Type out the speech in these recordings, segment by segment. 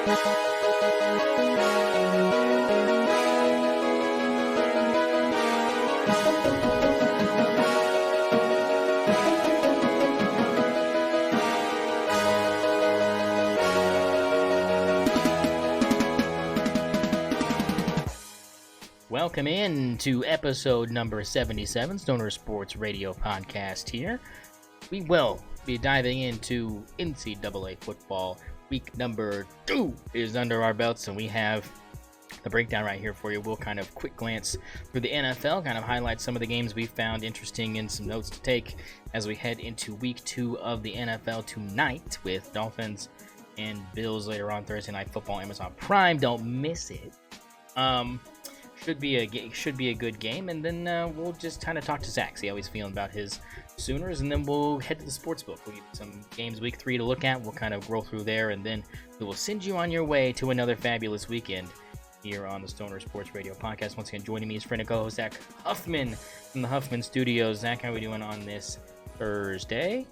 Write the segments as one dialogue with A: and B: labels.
A: Welcome in to episode number 77, St0ner Sports Radio Podcast here. We will be diving into NCAA football. Week number 2 is under our belts, and we have the breakdown right here for you. We'll kind of quick glance through the NFL, kind of highlight some of the games we found interesting and some notes to take as we head into week 2 of the NFL tonight with Dolphins and Bills later on Thursday Night Football, Amazon Prime. Don't miss it. Should be a good game, and then we'll just kind of talk to Zach, see how he's feeling about his Sooners, and then we'll head to the sports book. We'll get some games week 3 to look at. We'll kind of roll through there, and then we will send you on your way to another fabulous weekend here on the St0ner Sports Radio Podcast. Once again, joining me is friend and co-host Zach Huffman from the Huffman Studios. Zach, how are we doing on this Thursday?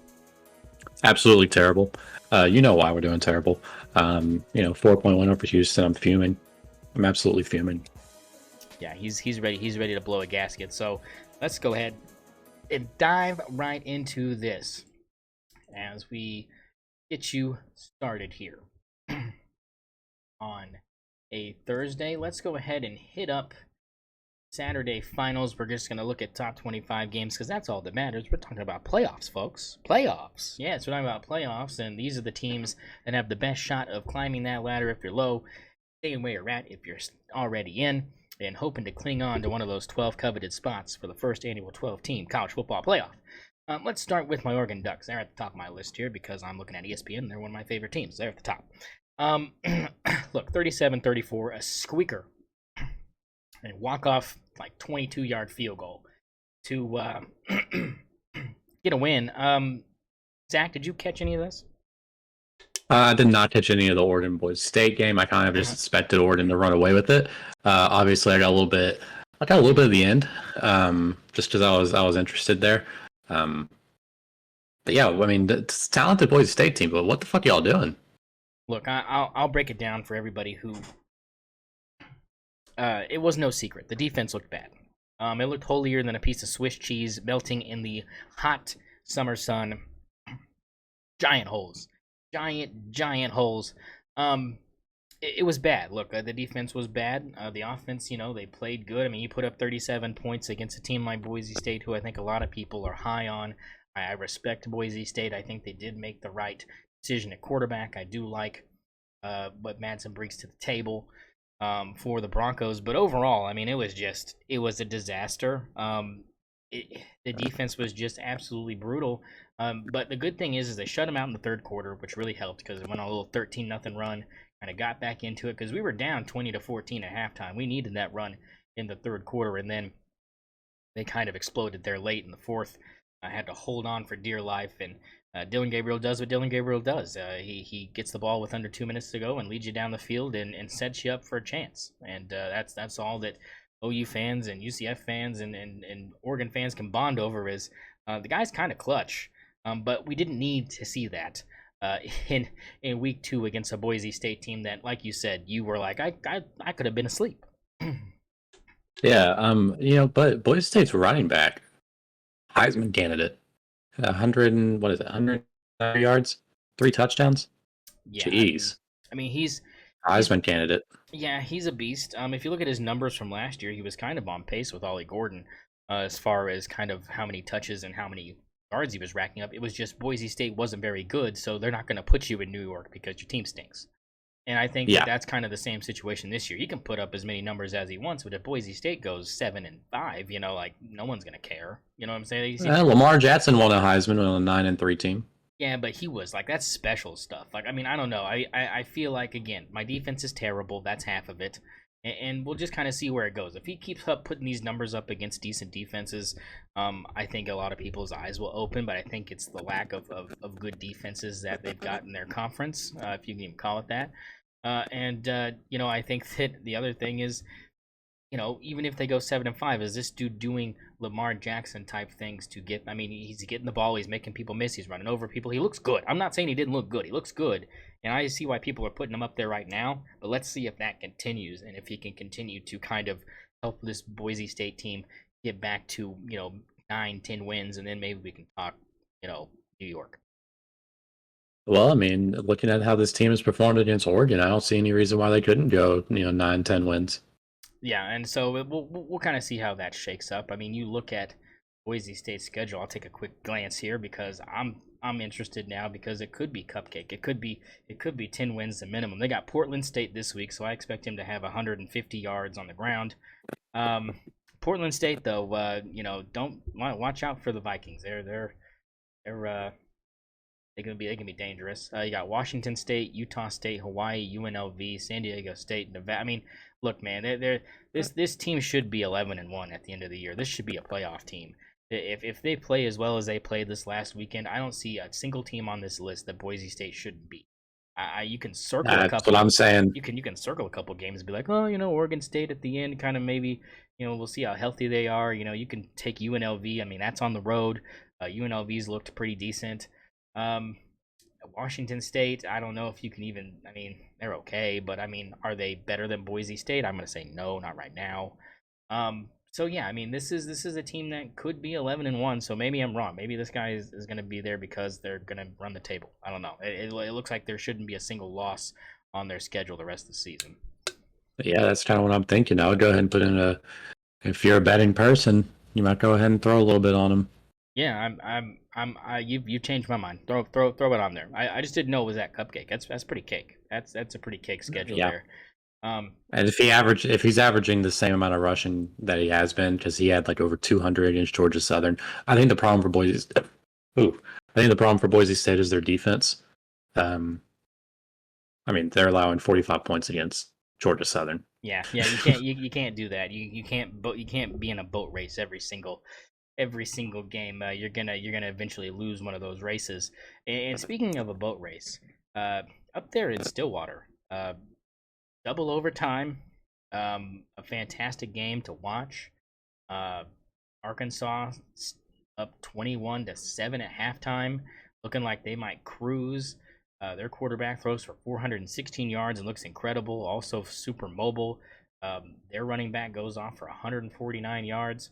B: Absolutely terrible. You know why we're doing terrible. 4-point over Houston. I'm fuming. I'm absolutely fuming.
A: Yeah, he's ready. He's ready to blow a gasket. So let's go ahead and dive right into this as we get you started here on a Thursday. Let's go ahead and hit up Saturday finals. We're just going to look at top 25 games because that's all that matters. We're talking about playoffs, folks. Playoffs. Yes, we're talking about playoffs, and these are the teams that have the best shot of climbing that ladder if you're low, staying where you're at if you're already in, and hoping to cling on to one of those 12 coveted spots for the first annual 12-team college football playoff. Let's start with my Oregon Ducks. They're at the top of my list here because I'm looking at ESPN. They're one of my favorite teams. They're at the top. Look, 37-34, a squeaker. And walk-off, like, 22-yard field goal to get a win. Zach, did you catch any of this?
B: I did not catch any of the Oregon Boise State game. I kind of just expected Oregon to run away with it. Obviously, I got a little bit at the end, just because I was interested there. But yeah, I mean, it's a talented Boise State team, but what the fuck y'all doing?
A: Look, I'll break it down for everybody who. It was no secret. The defense looked bad. It looked holier than a piece of Swiss cheese melting in the hot summer sun. Giant holes. Giant holes. It was bad. Look, the defense was bad. The offense, they played good. I mean, you put up 37 points against a team like Boise State, who I think a lot of people are high on. I respect Boise State. I think they did make the right decision at quarterback. I do like what Madsen brings to the table for the Broncos. But overall, I mean, it was a disaster. The defense was just absolutely brutal. But the good thing is they shut them out in the third quarter, which really helped because it went on a little 13-0 run. Kind of got back into it because we were down 20-14 at halftime. We needed that run in the third quarter, and then they kind of exploded there late in the fourth. I had to hold on for dear life, and Dylan Gabriel does what Dylan Gabriel does. He gets the ball with under 2 minutes to go and leads you down the field and sets you up for a chance. And that's all that OU fans and UCF fans and Oregon fans can bond over is the guy's kind of clutch. But we didn't need to see that in week 2 against a Boise State team that, like you said, you were like, I could have been asleep.
B: Yeah, but Boise State's running back, Heisman candidate, 100 yards, 3 touchdowns.
A: Yeah,
B: jeez.
A: I mean he's
B: Heisman candidate.
A: Yeah, he's a beast. If you look at his numbers from last year, he was kind of on pace with Ollie Gordon as far as kind of how many touches and how many yards he was racking up. It was just Boise State wasn't very good, so they're not going to put you in New York because your team stinks. And I think that's kind of the same situation this year. He can put up as many numbers as he wants, but if Boise State goes 7-5, no one's going to care. You know what I'm saying?
B: Lamar Jackson won a Heisman on a 9-3 team.
A: Yeah, but he was like, that's special stuff. Like, I mean, I don't know. I feel like, again, my defense is terrible. That's half of it. And we'll just kind of see where it goes. If he keeps up putting these numbers up against decent defenses, I think a lot of people's eyes will open. But I think it's the lack of good defenses that they've got in their conference, if you can even call it that. I think that the other thing is, even if they go 7-5, is this dude doing Lamar Jackson type things to get? I mean, he's getting the ball, he's making people miss, he's running over people. He looks good. I'm not saying he didn't look good. He looks good, and I see why people are putting him up there right now. But let's see if that continues, and if he can continue to kind of help this Boise State team get back to 9-10 wins, and then maybe we can talk New York.
B: Well, I mean, looking at how this team has performed against Oregon, I don't see any reason why they couldn't go 9-10 wins.
A: Yeah, and so we'll kind of see how that shakes up. I mean, you look at Boise State's schedule. I'll take a quick glance here because I'm interested now because it could be cupcake. It could be 10 wins the minimum. They got Portland State this week, so I expect him to have 150 yards on the ground. Portland State though, don't watch out for the Vikings. They can be dangerous. You got Washington State, Utah State, Hawaii, UNLV, San Diego State, Nevada. I mean, look, man, this team should be 11-1 at the end of the year. This should be a playoff team. If they play as well as they played this last weekend, I don't see a single team on this list that Boise State shouldn't beat. You can circle a couple.
B: That's what I'm saying.
A: You can circle a couple games and be like, oh, Oregon State at the end, kind of maybe, we'll see how healthy they are. You can take UNLV. I mean, that's on the road. UNLV's looked pretty decent. Washington State, I don't know if you can even. I mean, they're okay, but I mean, are they better than Boise State? I'm gonna say no, not right now. So yeah, I mean, this is a team that could be 11-1. So maybe I'm wrong. Maybe this guy is going to be there because they're going to run the table. I don't know. It looks like there shouldn't be a single loss on their schedule the rest of the season.
B: Yeah, that's kind of what I'm thinking. I would go ahead and put in if you're a betting person, you might go ahead and throw a little bit on them.
A: Yeah, you changed my mind. Throw it on there. I just didn't know it was that cupcake. That's pretty cake. That's a pretty cake schedule there.
B: And if he's averaging the same amount of rushing that he has been, because he had like over 200 against Georgia Southern, I think the problem for Boise State is their defense. I mean, they're allowing 45 points against Georgia Southern.
A: Yeah, you can't do that. You can't be in a boat race every single game. You're gonna eventually lose one of those races. And speaking of a boat race, up there in Stillwater, double overtime, a fantastic game to watch. Arkansas up 21-7 at halftime, looking like they might cruise. Their quarterback throws for 416 yards and looks incredible. Also super mobile. Their running back goes off for 149 yards,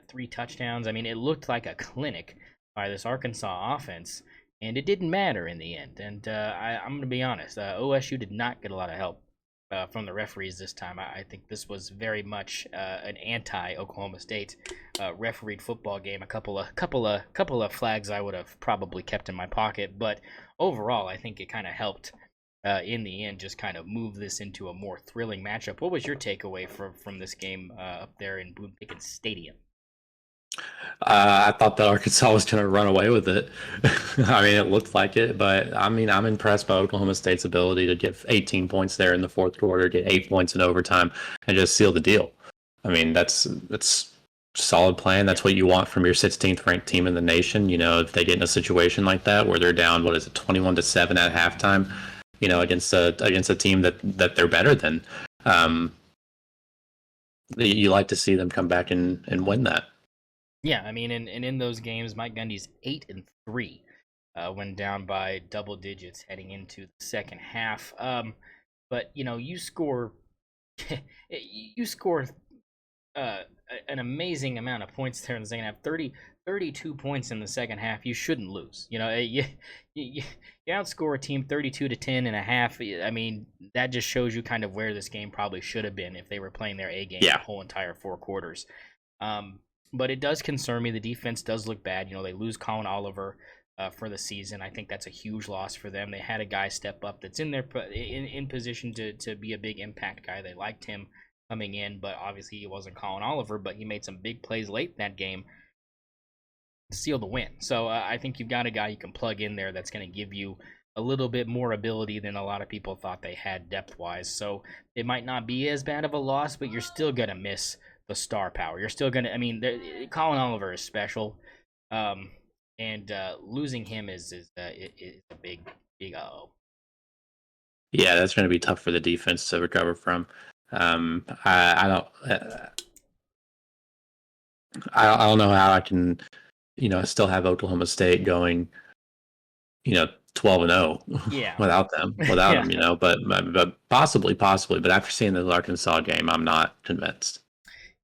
A: 3 touchdowns. I mean, it looked like a clinic by this Arkansas offense, and it didn't matter in the end. And I'm going to be honest, OSU did not get a lot of help from the referees this time. I think this was very much an anti-Oklahoma State refereed football game. A couple of flags I would have probably kept in my pocket, but overall, I think it kind of helped in the end just kind of move this into a more thrilling matchup. What was your takeaway from this game up there in Boone Pickens Stadium?
B: I thought that Arkansas was going to run away with it. I mean, it looked like it, but I mean, I'm impressed by Oklahoma State's ability to get 18 points there in the fourth quarter, get 8 points in overtime, and just seal the deal. I mean, that's solid plan. That's what you want from your 16th ranked team in the nation. If they get in a situation like that where they're down, 21-7 at halftime, against a team that they're better than, you like to see them come back and win that.
A: Yeah, I mean, and in those games, Mike Gundy's 8-3, went down by double digits heading into the second half. But you score an amazing amount of points there in the second half. 32 points in the second half. You shouldn't lose. You outscore a team 32-10.5. I mean, that just shows you kind of where this game probably should have been if they were playing their A game the whole entire 4 quarters. But it does concern me. The defense does look bad. They lose Colin Oliver for the season. I think that's a huge loss for them. They had a guy step up that's in position to be a big impact guy. They liked him coming in, but obviously he wasn't Colin Oliver, but he made some big plays late in that game to seal the win. So I think you've got a guy you can plug in there that's going to give you a little bit more ability than a lot of people thought they had depth-wise. So it might not be as bad of a loss, but you're still going to miss the star power. You're still going to, I mean, Colin Oliver is special, and losing him is a big uh-oh.
B: Yeah, that's going to be tough for the defense to recover from. I don't I don't know how I can still have Oklahoma State going 12-0
A: Yeah.
B: without
A: Yeah.
B: them, but possibly, but after seeing the Arkansas game, I'm not convinced.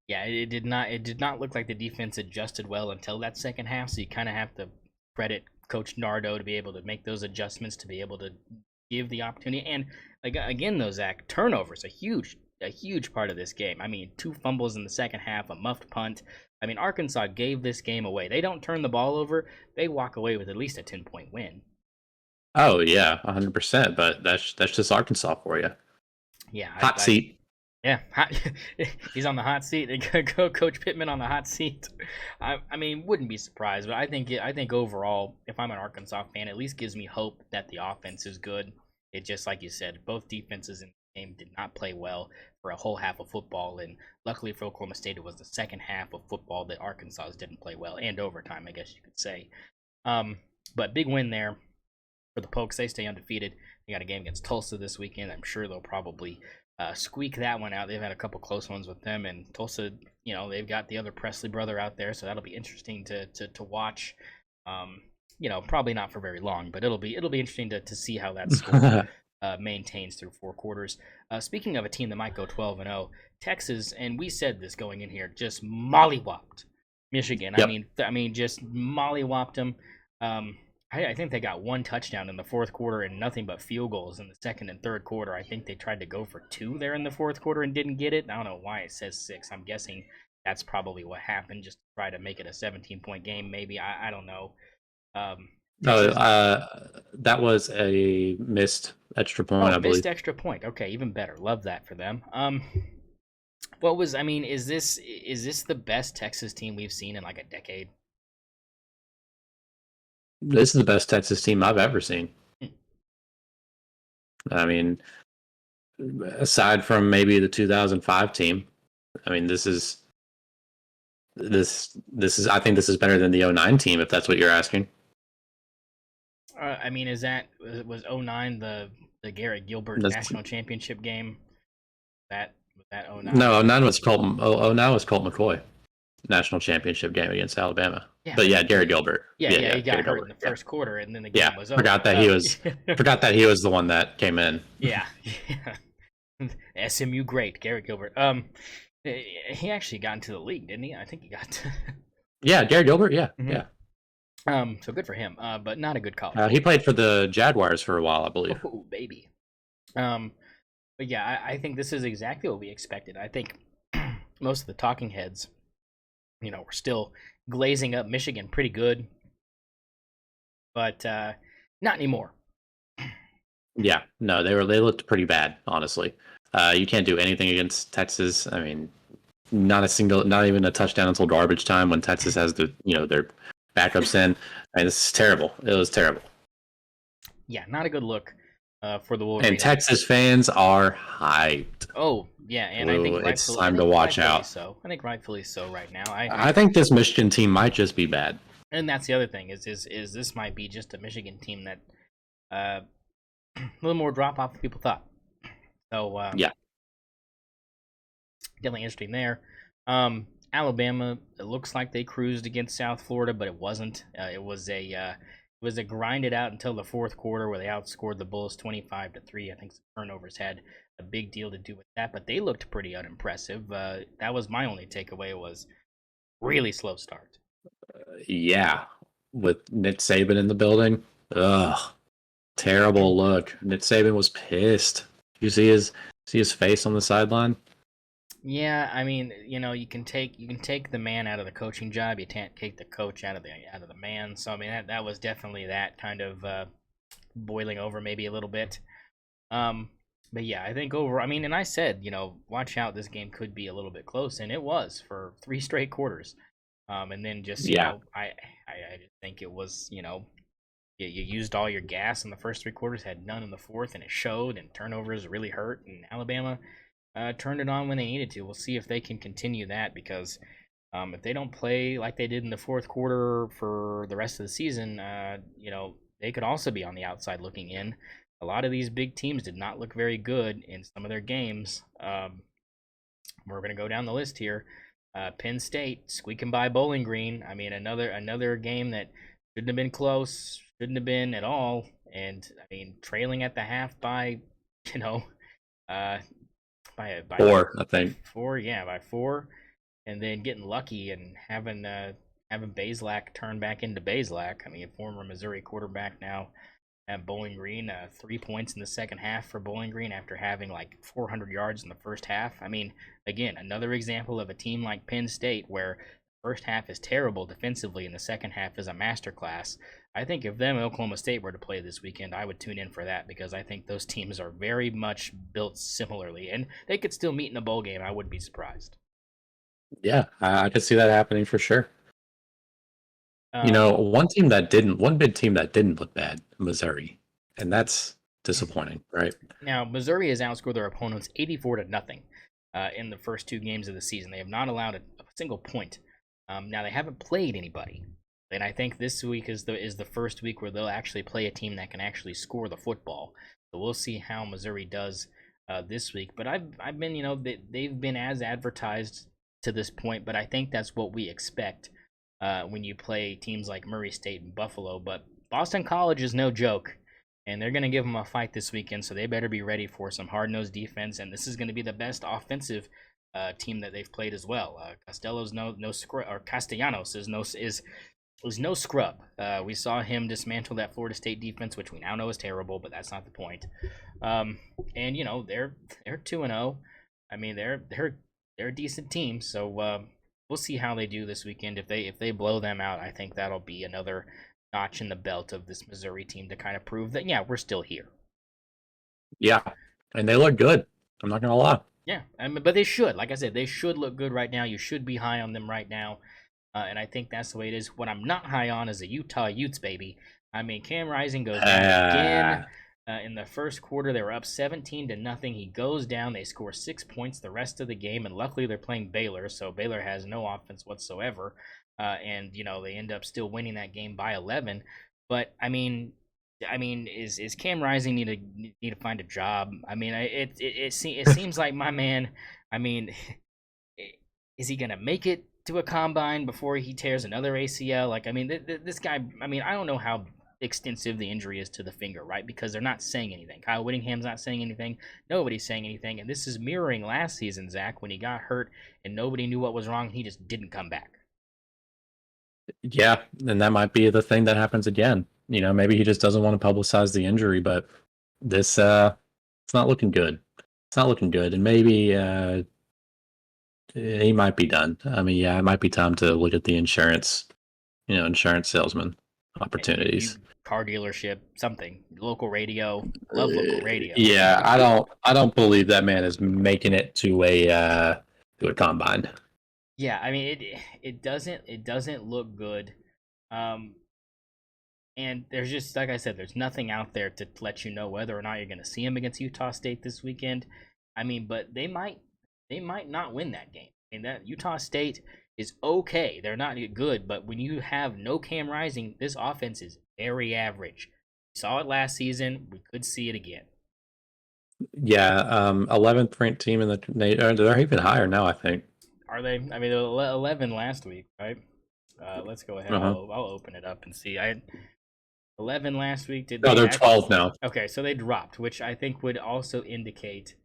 A: Yeah, it did not look like the defense adjusted well until that second half, so you kind of have to credit Coach Nardo to be able to make those adjustments to be able to give the opportunity. And again, though, Zach, turnovers a huge part of this game. I mean, 2 fumbles in the second half, a muffed punt. I mean, Arkansas gave this game away. They don't turn the ball over, they walk away with at least a 10-point win.
B: Oh yeah, 100%. But that's just Arkansas for you.
A: Yeah,
B: Hot seat.
A: yeah, he's on the hot seat. Coach Pittman on the hot seat. I mean, wouldn't be surprised, but I think overall, if I'm an Arkansas fan, at least gives me hope that the offense is good. It just like you said, both defenses in the game did not play well for a whole half of football, and luckily for Oklahoma State, it was the second half of football that Arkansas didn't play well, and overtime, I guess you could say. But big win there for the Pokes. They stay undefeated. They got a game against Tulsa this weekend. I'm sure they'll probably squeak that one out. They've had a couple close ones with them, and Tulsa, they've got the other Presley brother out there, so that'll be interesting to watch. Probably not for very long, but it'll be interesting to see how that score maintains through 4 quarters. Speaking of a team that might go 12-0, Texas, and we said this going in here, just mollywopped Michigan.
B: Yep.
A: I mean, just mollywopped them. I think they got 1 touchdown in the fourth quarter and nothing but field goals in the second and third quarter. I think they tried to go for 2 there in the fourth quarter and didn't get it. I don't know why it says 6. I'm guessing that's probably what happened, just to try to make it a 17-point game. Maybe I don't know.
B: That was a missed extra point, I believe.
A: Missed extra point. Okay, even better. Love that for them. What was? I mean, is this the best Texas team we've seen in like a decade?
B: This is the best Texas team I've ever seen. I mean, aside from maybe the 2005 team, I mean, this is. I think this is better than the 2009 team, if that's what you're asking.
A: I mean, was 2009 the Garrett Gilbert national championship game? Was that 2009?
B: No, 2009 was Colt McCoy national championship game against Alabama. Yeah. But yeah, Garrett Gilbert.
A: Yeah, he got hurt in the first quarter, and then the game was over.
B: Forgot that he was the one that came in.
A: Yeah. SMU great, Garrett Gilbert. He actually got into the league, didn't he? I think he got to...
B: Yeah, Garrett Gilbert, yeah.
A: Mm-hmm. Yeah. So good for him, but not a good college.
B: He played for the Jaguars for a while, I believe.
A: Oh, baby. But yeah, I think this is exactly what we expected. I think most of the talking heads, we're still glazing up Michigan pretty good, but not anymore.
B: Yeah, no, they looked pretty bad, honestly. You can't do anything against Texas. I mean, not even a touchdown until garbage time when Texas has their backups in. I mean, this is terrible. It was terrible.
A: Yeah, not a good look for the Wolverines.
B: And Texas fans are hyped.
A: Oh, yeah, and I think
B: it's time to watch out.
A: So I think rightfully so right now.
B: I think this Michigan team might just be bad.
A: And that's the other thing is this might be just a Michigan team that a little more drop off than people thought. So
B: yeah,
A: definitely interesting there. Alabama, it looks like they cruised against South Florida, but it wasn't. It was a grind it out until the fourth quarter where they outscored the Bulls 25-3. I think some turnovers had a big deal to do with that, but they looked pretty unimpressive. That was my only takeaway, was really slow start.
B: Yeah, with Nick Saban in the building. Ugh, terrible look. Nick Saban was pissed. You see his face on the sideline?
A: Yeah, I mean, you can take the man out of the coaching job. You can't take the coach out of the man. So I mean, that was definitely that kind of boiling over maybe a little bit. But yeah, I think I mean, and I said, watch out, this game could be a little bit close, and it was for 3 straight quarters. And then just I just think it was you used all your gas in the first 3 quarters, had none in the fourth, and it showed. And turnovers really hurt. And Alabama turned it on when they needed to. We'll see if they can continue that, because if they don't play like they did in the fourth quarter for the rest of the season, they could also be on the outside looking in. A lot of these big teams did not look very good in some of their games. we're going to go down the list here. Penn State squeaking by Bowling Green. I mean, another game that shouldn't have been close, shouldn't have been at all, and I mean, trailing at the half by, you know, uh, by
B: 4, I think.
A: 4, yeah, by 4, and then getting lucky and having Bazelak turn back into Bazelak. I mean, a former Missouri quarterback now at Bowling Green. 3 points in the second half for Bowling Green after having like 400 yards in the first half. I mean, again, another example of a team like Penn State where the first half is terrible defensively and the second half is a masterclass. I think if them and Oklahoma State were to play this weekend, I would tune in for that because I think those teams are very much built similarly, and they could still meet in a bowl game. I wouldn't be surprised.
B: Yeah, I could see that happening for sure. One big team that didn't look bad, Missouri, and that's disappointing, right?
A: Now, Missouri has outscored their opponents 84-0 in the first 2 games of the season. They have not allowed a single point. Now, they haven't played anybody, and I think this week is the first week where they'll actually play a team that can actually score the football. So we'll see how Missouri does this week. But I've been, they've been as advertised to this point, but I think that's what we expect when you play teams like Murray State and Buffalo. But Boston College is no joke, and they're going to give them a fight this weekend, so they better be ready for some hard-nosed defense, and this is going to be the best offensive team that they've played as well. Castellanos is no scrub. We saw him dismantle that Florida State defense, which we now know is terrible, but that's not the point. And they're 2-0. I mean, they're a decent team, so we'll see how they do this weekend. If they blow them out, I think that'll be another notch in the belt of this Missouri team to kind of prove that, yeah, we're still here.
B: Yeah, and they look good. I'm not gonna lie.
A: Yeah, I mean, but they should. Like I said, they should look good right now. You should be high on them right now, and I think that's the way it is. What I'm not high on is the Utah Utes, baby. I mean, Cam Rising goes down again. In the first quarter, they were up 17-0. He goes down. They score 6 points the rest of the game, and luckily they're playing Baylor, so Baylor has no offense whatsoever. And they end up still winning that game by 11. But I mean, is Cam Rising need to find a job? I mean, it seems like my man. I mean, is he gonna make it to a combine before he tears another ACL? Like, I mean, this guy. I mean, I don't know how extensive the injury is to the finger, right? Because they're not saying anything. Kyle Whittingham's not saying anything. Nobody's saying anything, and this is mirroring last season, Zach, when he got hurt and nobody knew what was wrong. He just didn't come back.
B: Yeah, and that might be the thing that happens again. Maybe he just doesn't want to publicize the injury, but this it's not looking good. It's not looking good, and maybe he might be done. I mean, yeah, it might be time to look at the insurance salesman opportunities.
A: Car dealership, something, local radio. Love local radio.
B: Yeah, I don't believe that man is making it to a combine.
A: Yeah, I mean it doesn't look good. And there's just, like I said, there's nothing out there to let you know whether or not you're going to see him against Utah State this weekend. I mean, but they might not win that game. And that Utah State is okay. They're not good, but when you have no Cam Rising, this offense is very average. We saw it last season. We could see it again.
B: Yeah, 11th ranked team in they're even higher now, I think.
A: Are they? I mean, 11 last week, right? Let's go ahead. I'll open it up and see. 11 last week.
B: They're 12 now.
A: Okay, so they dropped, which I think would also indicate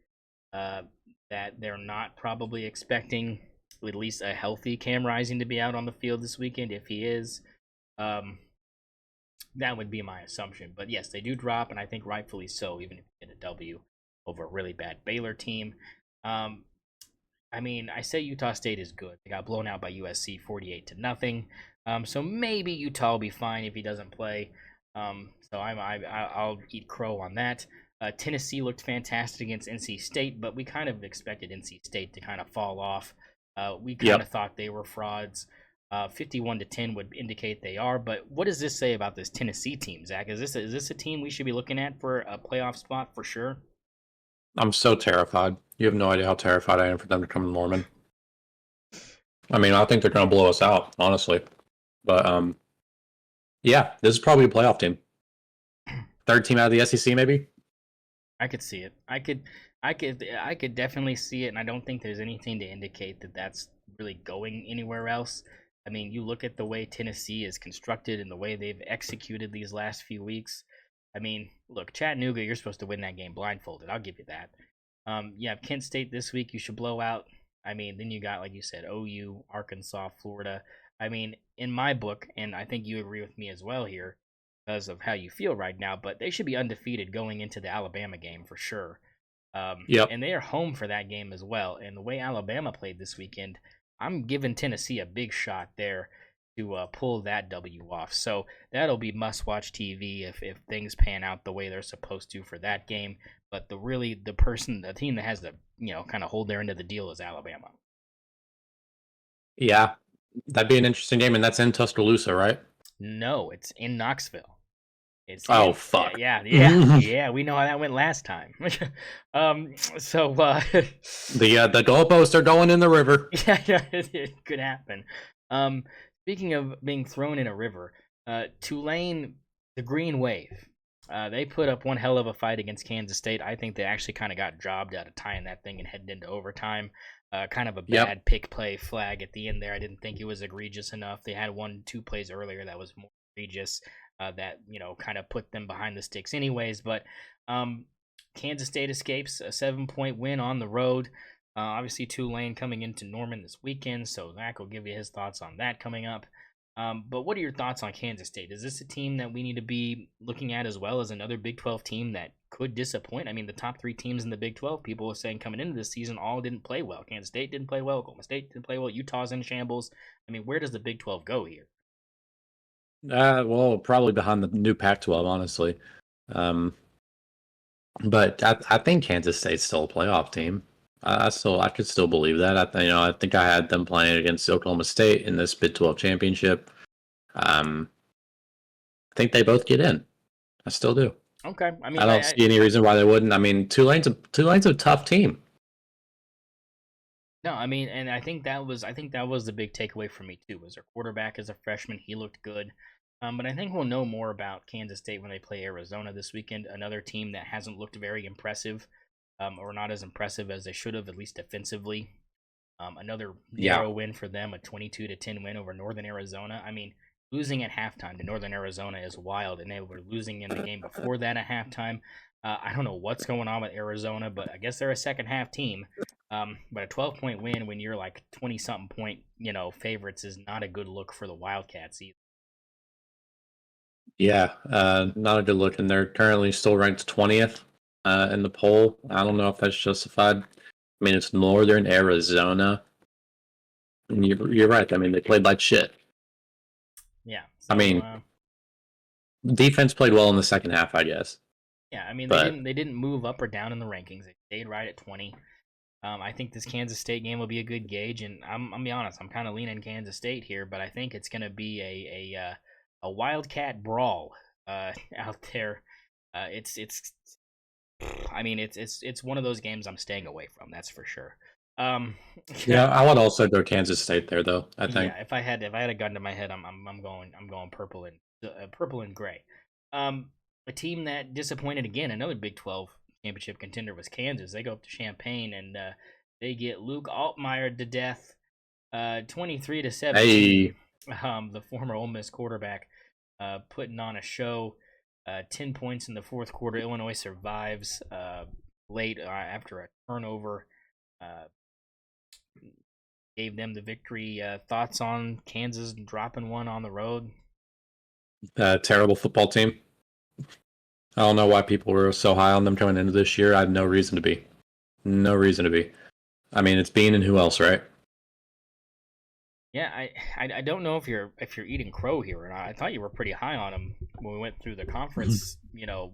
A: that they're not probably expecting at least a healthy Cam Rising to be out on the field this weekend. If he is, that would be my assumption. But yes, they do drop, and I think rightfully so, even if you get a W over a really bad Baylor team. I mean, I say Utah State is good. They got blown out by USC 48-0. So maybe Utah will be fine if he doesn't play. So I'll eat crow on that. Tennessee looked fantastic against NC State, but we kind of expected NC State to kind of fall off. We kind of thought they were frauds. 51-10 would indicate they are. But what does this say about this Tennessee team, Zach? Is this a team we should be looking at for a playoff spot for sure?
B: I'm so terrified. You have no idea how terrified I am for them to come to Norman. I mean, I think they're going to blow us out, honestly. But, yeah, this is probably a playoff team. Third team out of the SEC, maybe?
A: I could see it. I could definitely see it, and I don't think there's anything to indicate that that's really going anywhere else. I mean, you look at the way Tennessee is constructed and the way they've executed these last few weeks. I mean, look, Chattanooga, you're supposed to win that game blindfolded. I'll give you that. You have Kent State this week. You should blow out. I mean, then you got, like you said, OU, Arkansas, Florida. I mean, in my book, and I think you agree with me as well here, because of how you feel right now, but they should be undefeated going into the Alabama game for sure.
B: Yep.
A: And they are home for that game as well. And the way Alabama played this weekend, I'm giving Tennessee a big shot there to pull that W off. So that'll be must-watch TV if things pan out the way they're supposed to for that game. But the team that has to kind of hold their end of the deal is Alabama.
B: Yeah, that'd be an interesting game, and that's in Tuscaloosa, right?
A: No, it's in Knoxville.
B: Fuck.
A: Yeah. We know how that went last time. So
B: the goalposts are going in the river.
A: Yeah, it could happen. Speaking of being thrown in a river, Tulane, the Green Wave, they put up one hell of a fight against Kansas State. I think they actually kind of got jobbed out of tying that thing and heading into overtime. Kind of a bad pick play flag at the end there. I didn't think it was egregious enough. They had 1-2 plays earlier that was more egregious. That kind of put them behind the sticks anyways. But Kansas State escapes a 7-point win on the road. Obviously, Tulane coming into Norman this weekend, so Zach will give you his thoughts on that coming up. But what are your thoughts on Kansas State? Is this a team that we need to be looking at as well as another Big 12 team that could disappoint? I mean, the top 3 teams in the Big 12, people were saying coming into this season, all didn't play well. Kansas State didn't play well. Oklahoma State didn't play well. Utah's in shambles. I mean, where does the Big 12 go here?
B: Well, probably behind the new Pac-12, honestly. But I think Kansas State's still a playoff team. I could still believe that. I think I had them playing against Oklahoma State in this Big 12 championship. I think they both get in. I still do.
A: Okay. I mean,
B: I don't see any reason why they wouldn't. I mean, Tulane's a tough team.
A: No, I mean, and I think that was the big takeaway for me too. Was their quarterback as a freshman, he looked good. But I think we'll know more about Kansas State when they play Arizona this weekend. Another team that hasn't looked very impressive, or not as impressive as they should have, at least defensively. Another narrow win for them, a 22-10 win over Northern Arizona. I mean, losing at halftime to Northern Arizona is wild, and they were losing in the game before that at halftime. I don't know what's going on with Arizona, but I guess they're a second half team. But a 12-point win when you're like 20-something point, favorites is not a good look for the Wildcats either.
B: Yeah, not a good look, and they're currently still ranked 20th in the poll. I don't know if that's justified. I mean, it's Northern Arizona. And you're right. I mean, they played like shit.
A: Yeah. So,
B: I mean, defense played well in the second half, I guess.
A: Yeah, I mean, they didn't move up or down in the rankings. They stayed right at 20. I think this Kansas State game will be a good gauge, and I'm gonna be honest, I'm kind of leaning Kansas State here, but I think it's gonna be a Wildcat brawl out there. It's one of those games I'm staying away from. That's for sure.
B: Yeah, I would also go Kansas State there, though. I think.
A: Yeah, if I had a gun to my head, I'm going purple and gray. A team that disappointed again, another Big 12 championship contender was Kansas. They go up to Champaign and they get Luke Altmaier to death, 23-17.
B: Hey.
A: The former Ole Miss quarterback putting on a show. 10 points in the fourth quarter. Illinois survives late after a turnover. Gave them the victory. Thoughts on Kansas dropping one on the road?
B: Terrible football team. I don't know why people were so high on them coming into this year. I have no reason to be. No reason to be. I mean, it's Bean and who else, right?
A: Yeah, I don't know if you're eating crow here or not. I thought you were pretty high on him when we went through the conference, as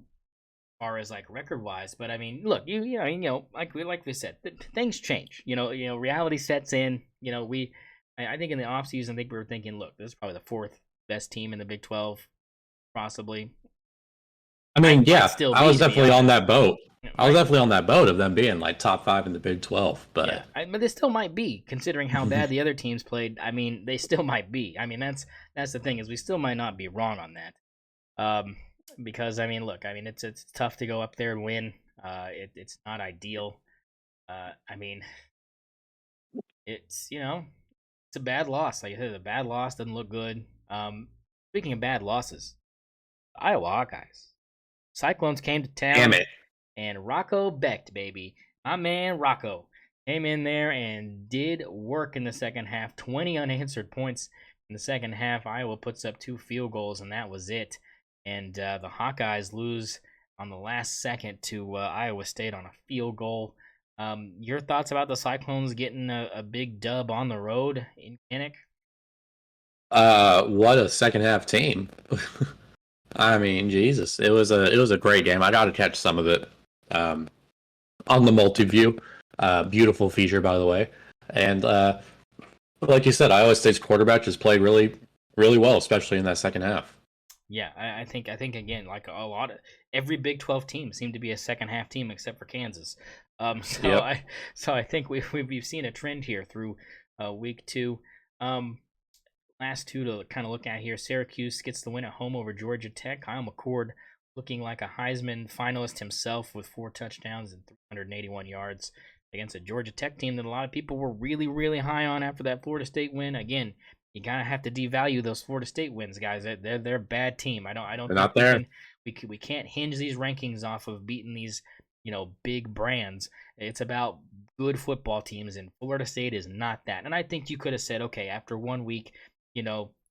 A: far as like record wise. But I mean, look, like we said, things change. Reality sets in. I think in the offseason, I think we were thinking, look, this is probably the fourth best team in the Big 12, possibly.
B: I mean, I was definitely on that boat. I was definitely on that boat of them being like top 5 in the Big 12, but
A: but they still might be, considering how bad the other teams played. I mean, they still might be. I mean, that's the thing, is we still might not be wrong on that. Because I mean, look, I mean, it's tough to go up there and win. It's not ideal. I mean, it's it's a bad loss. Like I said, a bad loss doesn't look good. Speaking of bad losses, Iowa Hawkeyes. Cyclones came to
B: Damn
A: town,
B: it.
A: and Rocco Becht, baby, my man Rocco, came in there and did work in the second half. 20 unanswered points in the second half. Iowa puts up 2 field goals, and that was it. And the Hawkeyes lose on the last second to Iowa State on a field goal. Your thoughts about the Cyclones getting a big dub on the road in Kinnick?
B: What a second half team. I mean, Jesus, it was a great game. I got to catch some of it on the multi-view. Beautiful feature, by the way. And like you said, Iowa State's quarterback just played really, really well, especially in that second half.
A: Yeah, I think again, like a lot of every Big 12 team seemed to be a second half team except for Kansas.
B: Yep.
A: I think we've seen a trend here through week 2. Last 2 to kind of look at here. Syracuse gets the win at home over Georgia Tech. Kyle McCord looking like a Heisman finalist himself with 4 touchdowns and 381 yards against a Georgia Tech team that a lot of people were really, really high on after that Florida State win. Again, you gotta have to devalue those Florida State wins, guys. They're a bad team. I don't
B: They're
A: think
B: not there.
A: we can't hinge these rankings off of beating these big brands. It's about good football teams, and Florida State is not that. And I think you could have said, okay, after 1 week,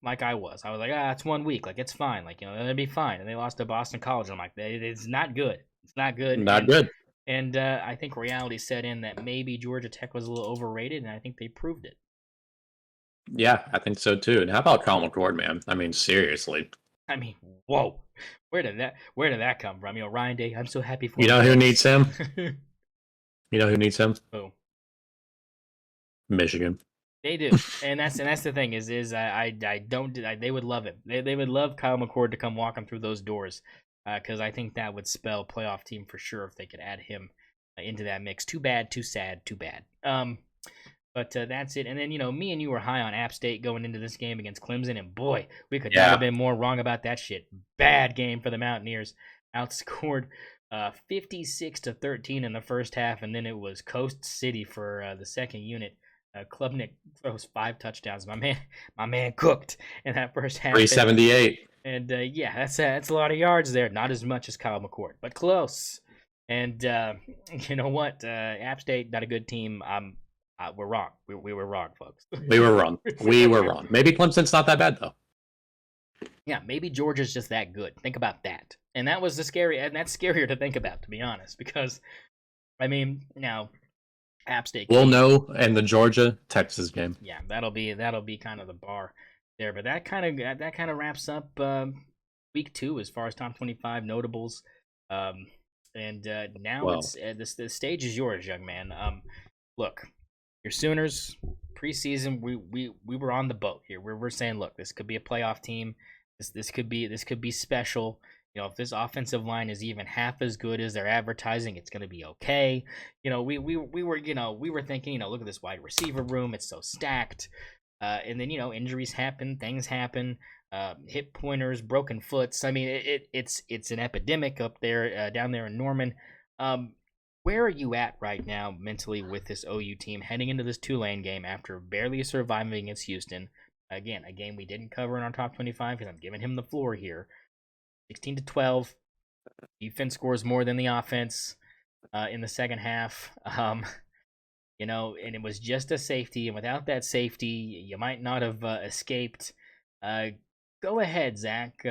A: like I was like, it's 1 week, like it's fine, like they'll be fine. And they lost to Boston College. I'm like, it's not good. It's not good.
B: Not good.
A: And I think reality set in that maybe Georgia Tech was a little overrated, and I think they proved it.
B: Yeah, I think so too. And how about Kyle McCord, man? I mean, seriously.
A: I mean, whoa, where did that come from? Ryan Day, I'm so happy for
B: You know who needs him? You know who needs him?
A: Who?
B: Michigan.
A: They do, and that's the thing is I don't they would love it. They would love Kyle McCord to come walking through those doors, because I think that would spell playoff team for sure if they could add him into that mix. Too bad, too sad, too bad. But that's it. And then me and you were high on App State going into this game against Clemson, and boy, we could not have been more wrong about that shit. Bad game for the Mountaineers. Outscored 56-13 in the first half, and then it was Coast City for the second unit. Klubnik throws 5 touchdowns. My man cooked in that first half.
B: 378.
A: And that's a lot of yards there. Not as much as Kyle McCord, but close. And you know what? App State, not a good team. We're wrong. We were wrong, folks.
B: We were wrong. We were wrong. Maybe Clemson's not that bad though.
A: Yeah, maybe Georgia's just that good. Think about that. And that was that's scarier to think about, to be honest, because now App State.
B: We'll know in the Georgia-Texas game.
A: Yeah, that'll be kind of the bar there. But that kind of wraps up week 2 as far as top 25 notables. And now it's the stage is yours, young man. Look, your Sooners preseason, we were on the boat here. We're saying, look, this could be a playoff team. This could be special. If this offensive line is even half as good as they're advertising, it's going to be okay. We were thinking, look at this wide receiver room, it's so stacked. And then injuries happen, things happen, hip pointers, broken foots. I mean, it's an epidemic up there, down there in Norman. Where are you at right now mentally with this OU team heading into this Tulane game after barely surviving against Houston? Again, a game we didn't cover in our top 25 because I'm giving him the floor here. 16-12. Defense scores more than the offense in the second half. And it was just a safety. And without that safety, you might not have escaped. Go ahead, Zach.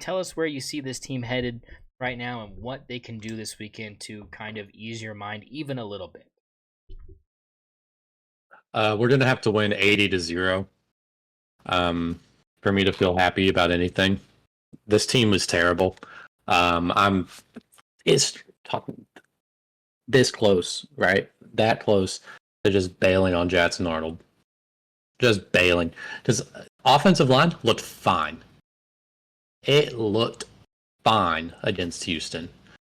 A: Tell us where you see this team headed right now and what they can do this weekend to kind of ease your mind even a little bit.
B: We're going to have to win 80-0 for me to feel happy about anything. This team is terrible. It's talking this close, right? That close to just bailing on Jackson Arnold. Just bailing. Because offensive line looked fine. It looked fine against Houston.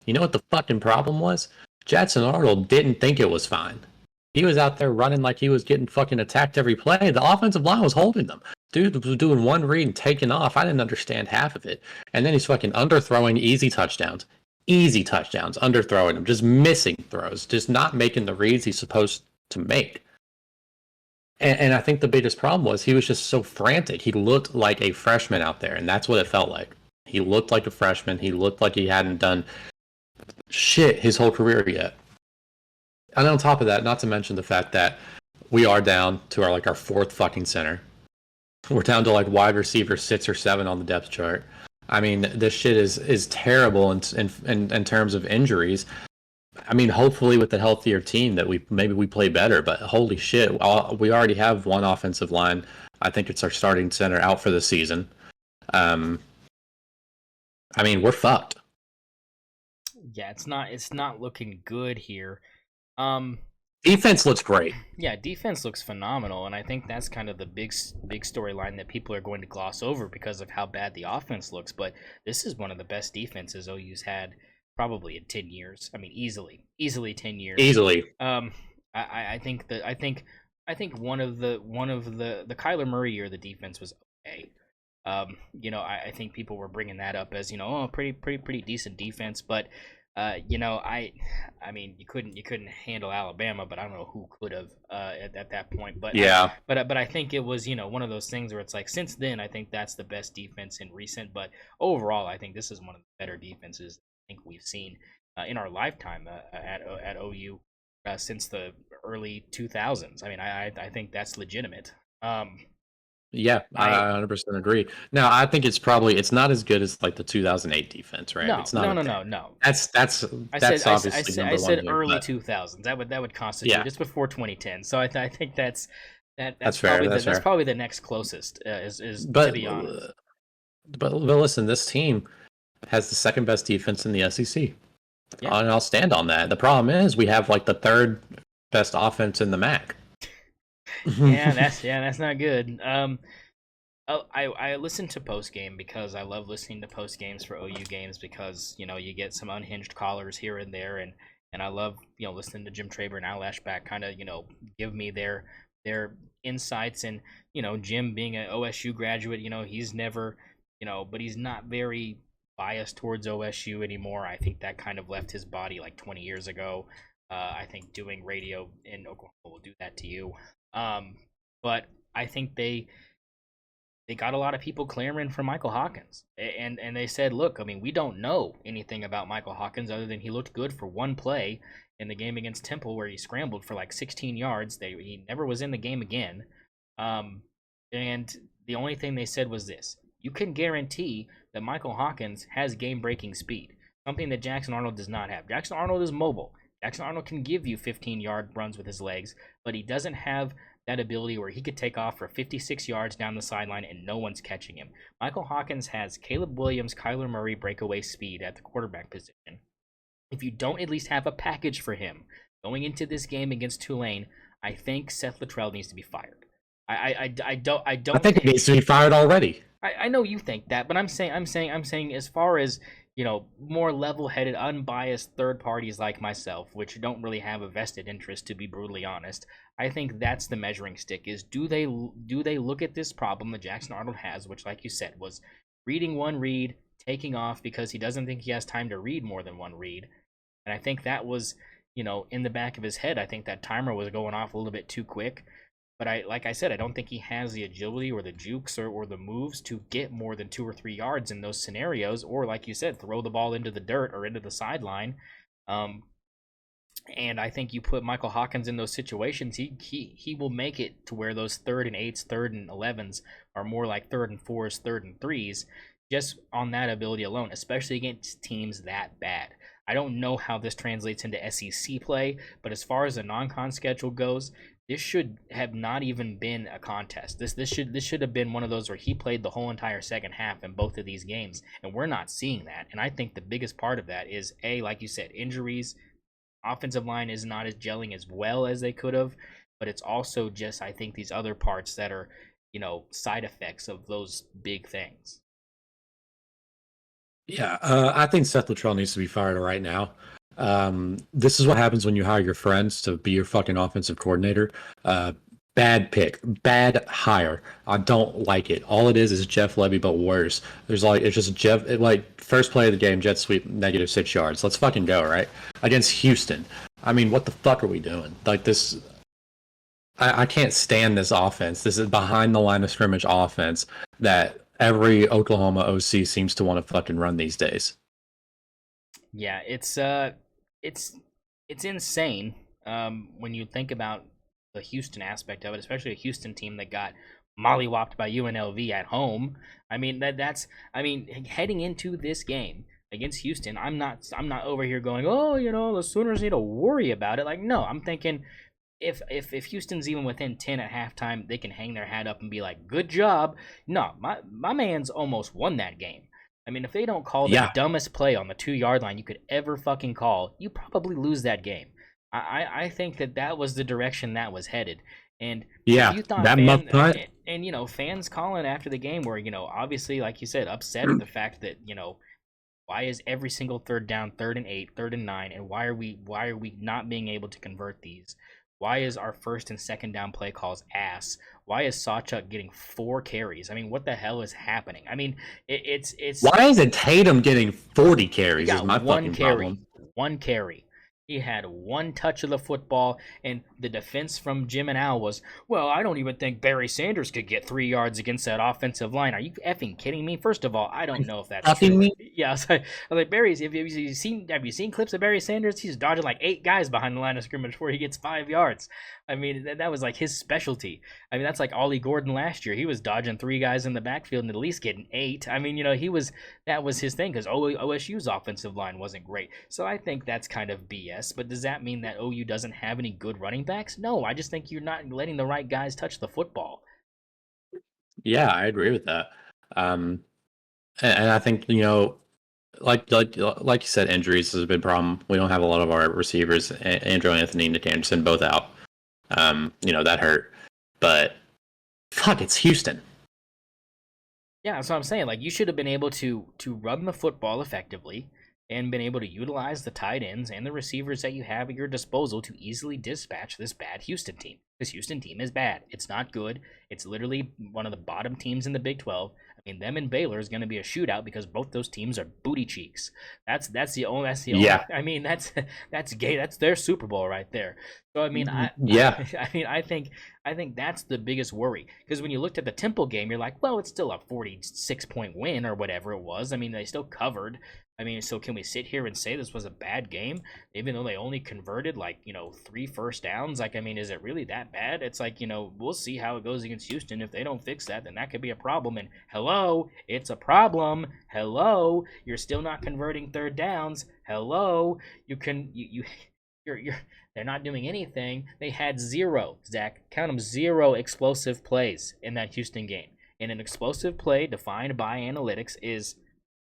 B: You know what the fucking problem was? Jackson Arnold didn't think it was fine. He was out there running like he was getting fucking attacked every play. The offensive line was holding them. Dude was doing one read and taking off. I didn't understand half of it. And then he's fucking underthrowing easy touchdowns. Easy touchdowns, underthrowing him, just missing throws, just not making the reads he's supposed to make. And I think the biggest problem was he was just so frantic. He looked like a freshman out there, and that's what it felt like. He looked like a freshman. He looked like he hadn't done shit his whole career yet. And on top of that, not to mention the fact that we are down to our fourth fucking center. We're down to wide receiver 6 or 7 on the depth chart. I mean, this shit is terrible in terms of injuries. I mean, hopefully with a healthier team that we play better, but holy shit, we already have one offensive line. I think it's our starting center out for the season. I mean, we're fucked.
A: Yeah, it's not looking good here.
B: Defense looks great.
A: Yeah, defense looks phenomenal, and I think that's kind of the big storyline that people are going to gloss over because of how bad the offense looks. But this is one of the best defenses OU's had probably in 10 years. I mean, easily 10 years.
B: Easily.
A: I think one of the Kyler Murray year, the defense was okay. I think people were bringing that up as pretty decent defense, but I mean, you couldn't handle Alabama, but I don't know who could have at that point. But
B: yeah,
A: but I think it was one of those things where it's like since then I think that's the best defense in recent. But overall, I think this is one of the better defenses I think we've seen in our lifetime at OU since the early 2000s. I mean, I think that's legitimate.
B: Yeah, I 100% agree. Now, I think it's not as good as the 2008 defense, right?
A: No,
B: it's not
A: no.
B: That's obviously
A: I said
B: here,
A: early
B: but
A: 2000s. That would constitute just before 2010. So I think that's
B: fair.
A: That's probably the next closest. To be honest.
B: But listen, this team has the second best defense in the SEC, and I'll stand on that. The problem is we have the third best offense in the MAC.
A: that's not good. I listen to post game because I love listening to post games for OU games because you get some unhinged callers here and there, and I love listening to Jim Traber and Al Ashback kind of give me their insights, and Jim being an OSU graduate, he's never but he's not very biased towards OSU anymore. I think that kind of left his body 20 years ago. I think doing radio in Oklahoma will do that to you. But I think they got a lot of people clamoring for Michael Hawkins, and they said, look, I mean, we don't know anything about Michael Hawkins other than he looked good for one play in the game against Temple where he scrambled for 16 yards. He never was in the game again. And the only thing they said was this: you can guarantee that Michael Hawkins has game-breaking speed, something that Jackson Arnold does not have. Jackson Arnold is mobile. Jackson Arnold can give you 15-yard runs with his legs, but he doesn't have that ability where he could take off for 56 yards down the sideline and no one's catching him. Michael Hawkins has Caleb Williams, Kyler Murray breakaway speed at the quarterback position. If you don't at least have a package for him going into this game against Tulane, I think Seth Littrell needs to be fired. I don't. I
B: think he needs to be fired already.
A: I know you think that, but I'm saying as far as more level-headed, unbiased third parties like myself, which don't really have a vested interest, to be brutally honest, I think that's the measuring stick: is do they look at this problem that Jackson Arnold has, which, like you said, was reading one read, taking off because he doesn't think he has time to read more than one read, and I think that was in the back of his head. I think that timer was going off a little bit too quick. But like I said, I don't think he has the agility or the jukes or the moves to get more than 2 or 3 yards in those scenarios, or like you said, throw the ball into the dirt or into the sideline. And I think you put Michael Hawkins in those situations, he will make it to where those 3rd and 8s, 3rd and 11s are more like 3rd and 4s, 3rd and 3s, just on that ability alone, especially against teams that bad. I don't know how this translates into SEC play, but as far as the non-con schedule goes, this should have not even been a contest. This should have been one of those where he played the whole entire second half in both of these games, and we're not seeing that. And I think the biggest part of that is, like you said, injuries. Offensive line is not as gelling as well as they could have, but it's also just, I think, these other parts that are, side effects of those big things.
B: Yeah, I think Seth Littrell needs to be fired right now. This is what happens when you hire your friends to be your fucking offensive coordinator. Bad pick, bad hire. I don't like it. All it is Jeff Levy, but worse. It's just first play of the game, jet sweep, -6 yards. Let's fucking go, right? Against Houston. I mean, what the fuck are we doing? Like this, I can't stand this offense. This is behind the line of scrimmage offense that every Oklahoma OC seems to want to fucking run these days.
A: Yeah, it's insane when you think about the Houston aspect of it, especially a Houston team that got mollywopped by UNLV at home. I mean I mean heading into this game against Houston, I'm not over here going, "Oh, the Sooners need to worry about it." Like, no, I'm thinking if Houston's even within 10 at halftime, they can hang their hat up and be like, "Good job." No, my man's almost won that game. I mean, if they don't call the dumbest play on the 2-yard line you could ever fucking call, you probably lose that game. I think that was the direction that was headed. And
B: yeah,
A: you thought
B: that muff punt.
A: And fans calling after the game were, obviously, like you said, upset at the fact that, why is every single third down, 3rd and 8, 3rd and 9, and why are we not being able to convert these? Why is our 1st and 2nd down play calls ass? Why is Sawchuk getting 4 carries? I mean, what the hell is happening? I mean, it's
B: why isn't Tatum getting 40 carries? Is my fucking problem.
A: 1 carry. He had 1 touch of the football, and the defense from Jim and Al was, well, I don't even think Barry Sanders could get 3 yards against that offensive line. Are you effing kidding me? First of all, I don't know if that's true.
B: Me?
A: Yeah, I was like, Barry, have you seen clips of Barry Sanders? He's dodging like 8 guys behind the line of scrimmage before he gets 5 yards. I mean, that was like his specialty. I mean, that's like Ollie Gordon last year. He was dodging 3 guys in the backfield and at least getting 8. I mean, that was his thing because OSU's offensive line wasn't great. So I think that's kind of BS. But does that mean that OU doesn't have any good running backs? No, I just think you're not letting the right guys touch the football.
B: Yeah, I agree with that. And I think like you said, injuries is a big problem. We don't have a lot of our receivers. Andrew Anthony and Nick Anderson both out. That hurt. But fuck, it's Houston.
A: Yeah, that's what I'm saying. Like, you should have been able to run the football effectively and been able to utilize the tight ends and the receivers that you have at your disposal to easily dispatch this bad Houston team. This Houston team is bad. It's not good. It's literally one of the bottom teams in the Big 12. I mean, them and Baylor is going to be a shootout because both those teams are booty cheeks. That's the only. I mean, that's gay. That's their Super Bowl right there. So I mean, I think that's the biggest worry because when you looked at the Temple game, you're like, well, it's still a 46-point win or whatever it was. I mean, they still covered. I mean, so can we sit here and say this was a bad game, even though they only converted 3 first downs? Like, I mean, is it really that bad? It's like, we'll see how it goes against Houston. If they don't fix that, then that could be a problem. And hello, it's a problem. Hello, you're still not converting 3rd downs. Hello, they're not doing anything. They had 0, Zach, count them, 0 explosive plays in that Houston game. And an explosive play defined by analytics is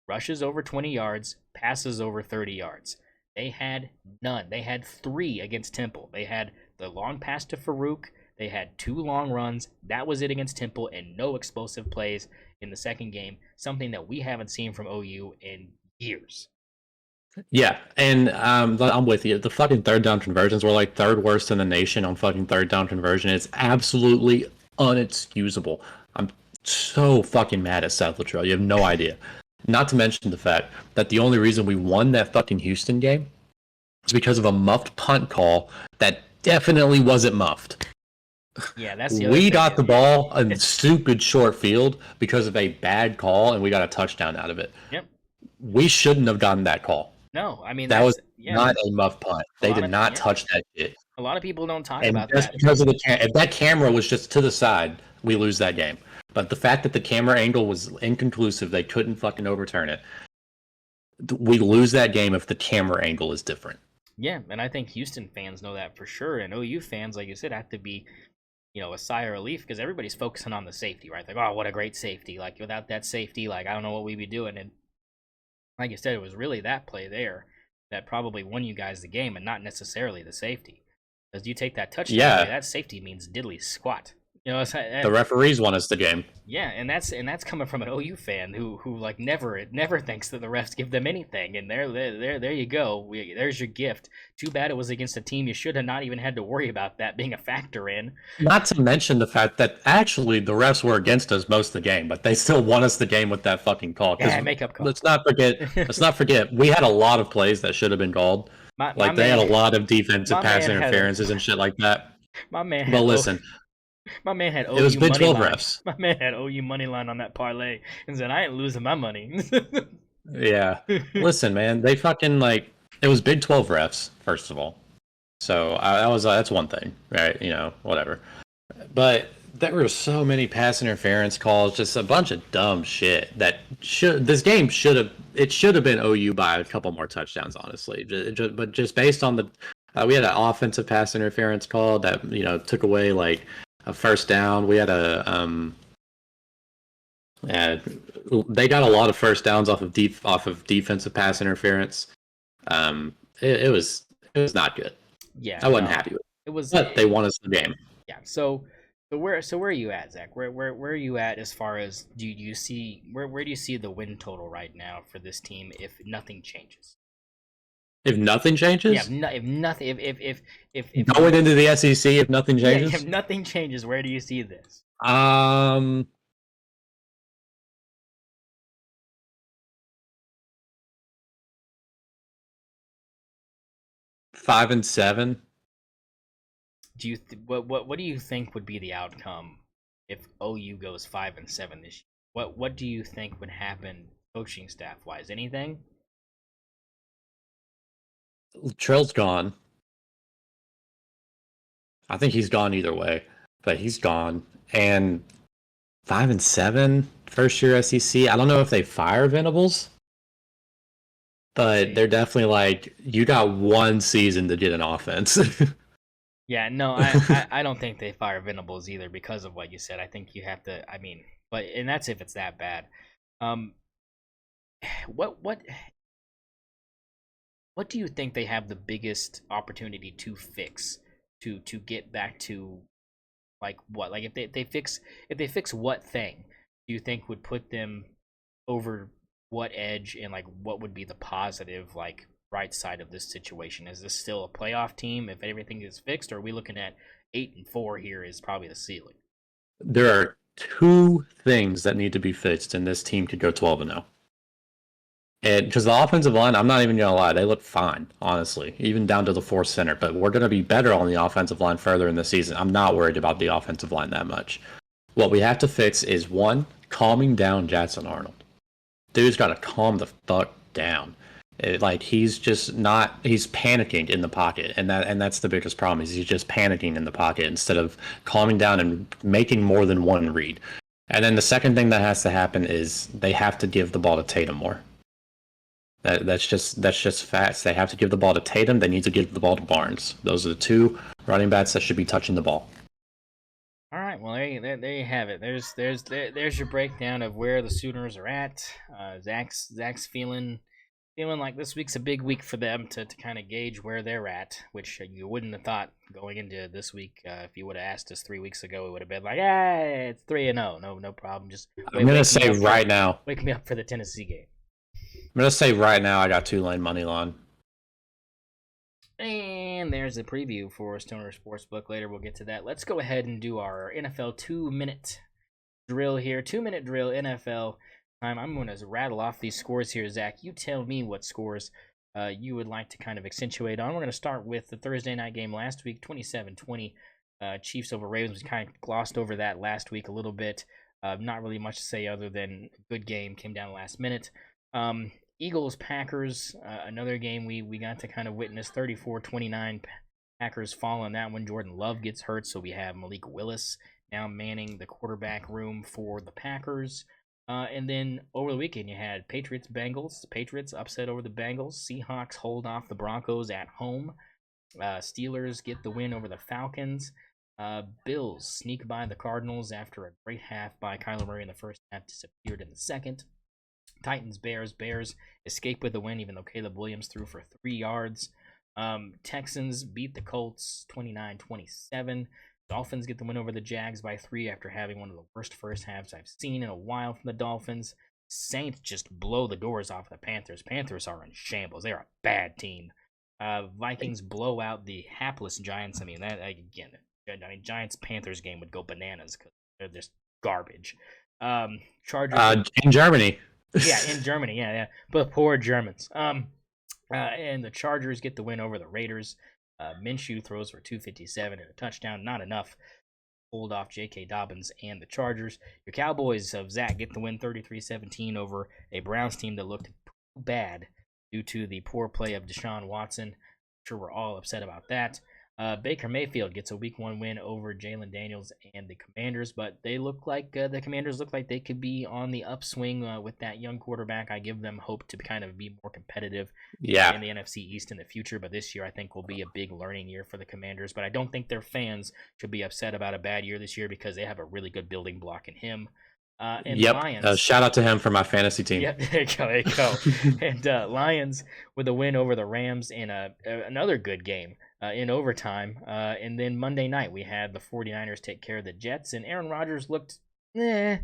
A: rushes over 20 yards, passes over 30 yards. They had none. They had 3 against Temple. They had the long pass to Farouk. They had 2 long runs. That was it against Temple, and no explosive plays in the second game, something that we haven't seen from OU in years.
B: Yeah, and I'm with you. The fucking 3rd down conversions were like 3rd worst in the nation on fucking 3rd down conversion. It's absolutely unexcusable. I'm so fucking mad at Seth Luttrell. You have no idea. Not to mention the fact that the only reason we won that fucking Houston game is because of a muffed punt call that definitely wasn't muffed.
A: Yeah, that's the other
B: we
A: thing.
B: got the ball in stupid short field because of a bad call, and we got a touchdown out of it.
A: Yep.
B: We shouldn't have gotten that call.
A: No, I mean,
B: that was not a muff punt. They did not touch that shit.
A: A lot of people don't talk about
B: that. Because of if that camera was just to the side, we lose that game. But the fact that the camera angle was inconclusive, they couldn't fucking overturn it. We lose that game if the camera angle is different.
A: Yeah, and I think Houston fans know that for sure. And OU fans, like you said, have to be, a sigh of relief because everybody's focusing on the safety, right? Like, oh, what a great safety. Like, without that safety, I don't know what we'd be doing. And like you said, it was really that play there that probably won you guys the game and not necessarily the safety. Because you take that touchdown away, that safety means diddly squat.
B: The referees won us the game.
A: Yeah, and that's coming from an OU fan who like never thinks that the refs give them anything. And there you go. There's your gift. Too bad it was against a team you should have not even had to worry about that being a factor in.
B: Not to mention the fact that actually the refs were against us most of the game, but they still won us the game with that fucking call.
A: Yeah, makeup call.
B: Let's not forget, we had a lot of plays that should have been called. They had a lot of defensive pass interferences and shit like that.
A: My man.
B: But listen.
A: My man had OU
B: it was Big 12
A: line.
B: refs.
A: My man had OU money line on that parlay and said, I ain't losing my money.
B: Yeah. Listen, man, they fucking it was Big 12 refs, first of all. So that's one thing, right? Whatever. But there were so many pass interference calls, just a bunch of dumb shit that this game should have been OU by a couple more touchdowns, honestly. But just based on we had an offensive pass interference call that took away a first down. We had they got a lot of first downs off of defensive pass interference. It was not good.
A: Yeah,
B: I wasn't happy with it. But they won us the game.
A: Yeah. So where are you at, Zach? Where are you at as far as do you see where do you see the win total right now for this team if nothing changes?
B: If nothing changes?
A: Yeah, if nothing, if
B: going into the SEC, if nothing changes?
A: Yeah, if nothing changes, where do you see this?
B: 5-7.
A: Do you what do you think would be the outcome if OU goes 5-7 this year? What do you think would happen coaching staff wise? Anything?
B: Trill's gone. I think he's gone either way, but he's gone. And 5-7, first year SEC. I don't know if they fire Venables, but they're definitely you got one season to get an offense.
A: Yeah, no, I don't think they fire Venables either because of what you said. I think you have to. I mean, and that's if it's that bad. What do you think they have the biggest opportunity to fix to get back to what? Like if they fix what thing do you think would put them over what edge and what would be the positive right side of this situation? Is this still a playoff team if everything is fixed, or are we looking at 8-4 here is probably the ceiling?
B: There are two things that need to be fixed, and this team could go 12-0. And because the offensive line, I'm not even gonna lie, they look fine, honestly, even down to the fourth center. But we're gonna be better on the offensive line further in the season. I'm not worried about the offensive line that much. What we have to fix is one, calming down Jackson Arnold. Dude's got to calm the fuck down. He's just not. He's panicking in the pocket, and that's the biggest problem. Is he's just panicking in the pocket instead of calming down and making more than one read. And then the second thing that has to happen is they have to give the ball to Tatum more. That's just facts. They have to give the ball to Tatum. They need to give the ball to Barnes. Those are the two running backs that should be touching the ball.
A: All right, well there you have it. There's your breakdown of where the Sooners are at. Zach's feeling like this week's a big week for them to kind of gauge where they're at, which you wouldn't have thought going into this week. If you would have asked us 3 weeks ago, we would have been like, "Hey, it's 3-0, no problem." Just
B: I'm gonna say right now,
A: wake me up for the Tennessee game.
B: I'm gonna say right now, I got Tulane money line.
A: And there's a preview for St0ner Sports Book. Later we'll get to that. Let's go ahead and do our NFL 2-minute drill here. 2-minute drill, NFL time. I'm going to rattle off these scores here, Zach. You tell me what scores you would like to kind of accentuate on. We're going to start with the Thursday night game last week, 27-20. Chiefs over Ravens. We kind of glossed over that last week a little bit. Not really much to say other than good game. Came down last minute. Eagles, Packers, another game we got to kind of witness, 34-29. Packers fall on that one. Jordan Love gets hurt, so we have Malik Willis now manning the quarterback room for the Packers. And then over the weekend, you had Patriots, Bengals. Patriots upset over the Bengals. Seahawks hold off the Broncos at home. Steelers get the win over the Falcons. Bills sneak by the Cardinals after a great half by Kyler Murray in the first half, disappeared in the second. Titans, Bears escape with the win, even though Caleb Williams threw for 3 yards. Texans beat the Colts 29-27. Dolphins get the win over the Jags by 3 after having one of the worst first halves I've seen in a while from the Dolphins. Saints just blow the doors off the Panthers. Panthers are in shambles. They are a bad team. Vikings blow out the hapless Giants. I mean, that again, Giants Panthers game would go bananas because they're just garbage. Chargers
B: in Germany.
A: Yeah, in Germany. Yeah. But poor Germans. And the Chargers get the win over the Raiders. Minshew throws for 257 and a touchdown. Not enough. Hold off J.K. Dobbins and the Chargers. Your Cowboys of Zach get the win 33-17 over a Browns team that looked bad due to the poor play of Deshaun Watson. I'm sure we're all upset about that. Baker Mayfield gets a Week 1 win over Jalen Daniels and the Commanders, but they look like the Commanders look like they could be on the upswing with that young quarterback. I give them hope to kind of be more competitive in the NFC East in the future, but this year I think will be a big learning year for the Commanders, but I don't think their fans should be upset about a bad year this year because they have a really good building block in him. Lions.
B: Shout out to him for my fantasy team.
A: Yep, there you go. And Lions with a win over the Rams in another good game in overtime. And then Monday night we had the 49ers take care of the Jets, and Aaron Rodgers looked and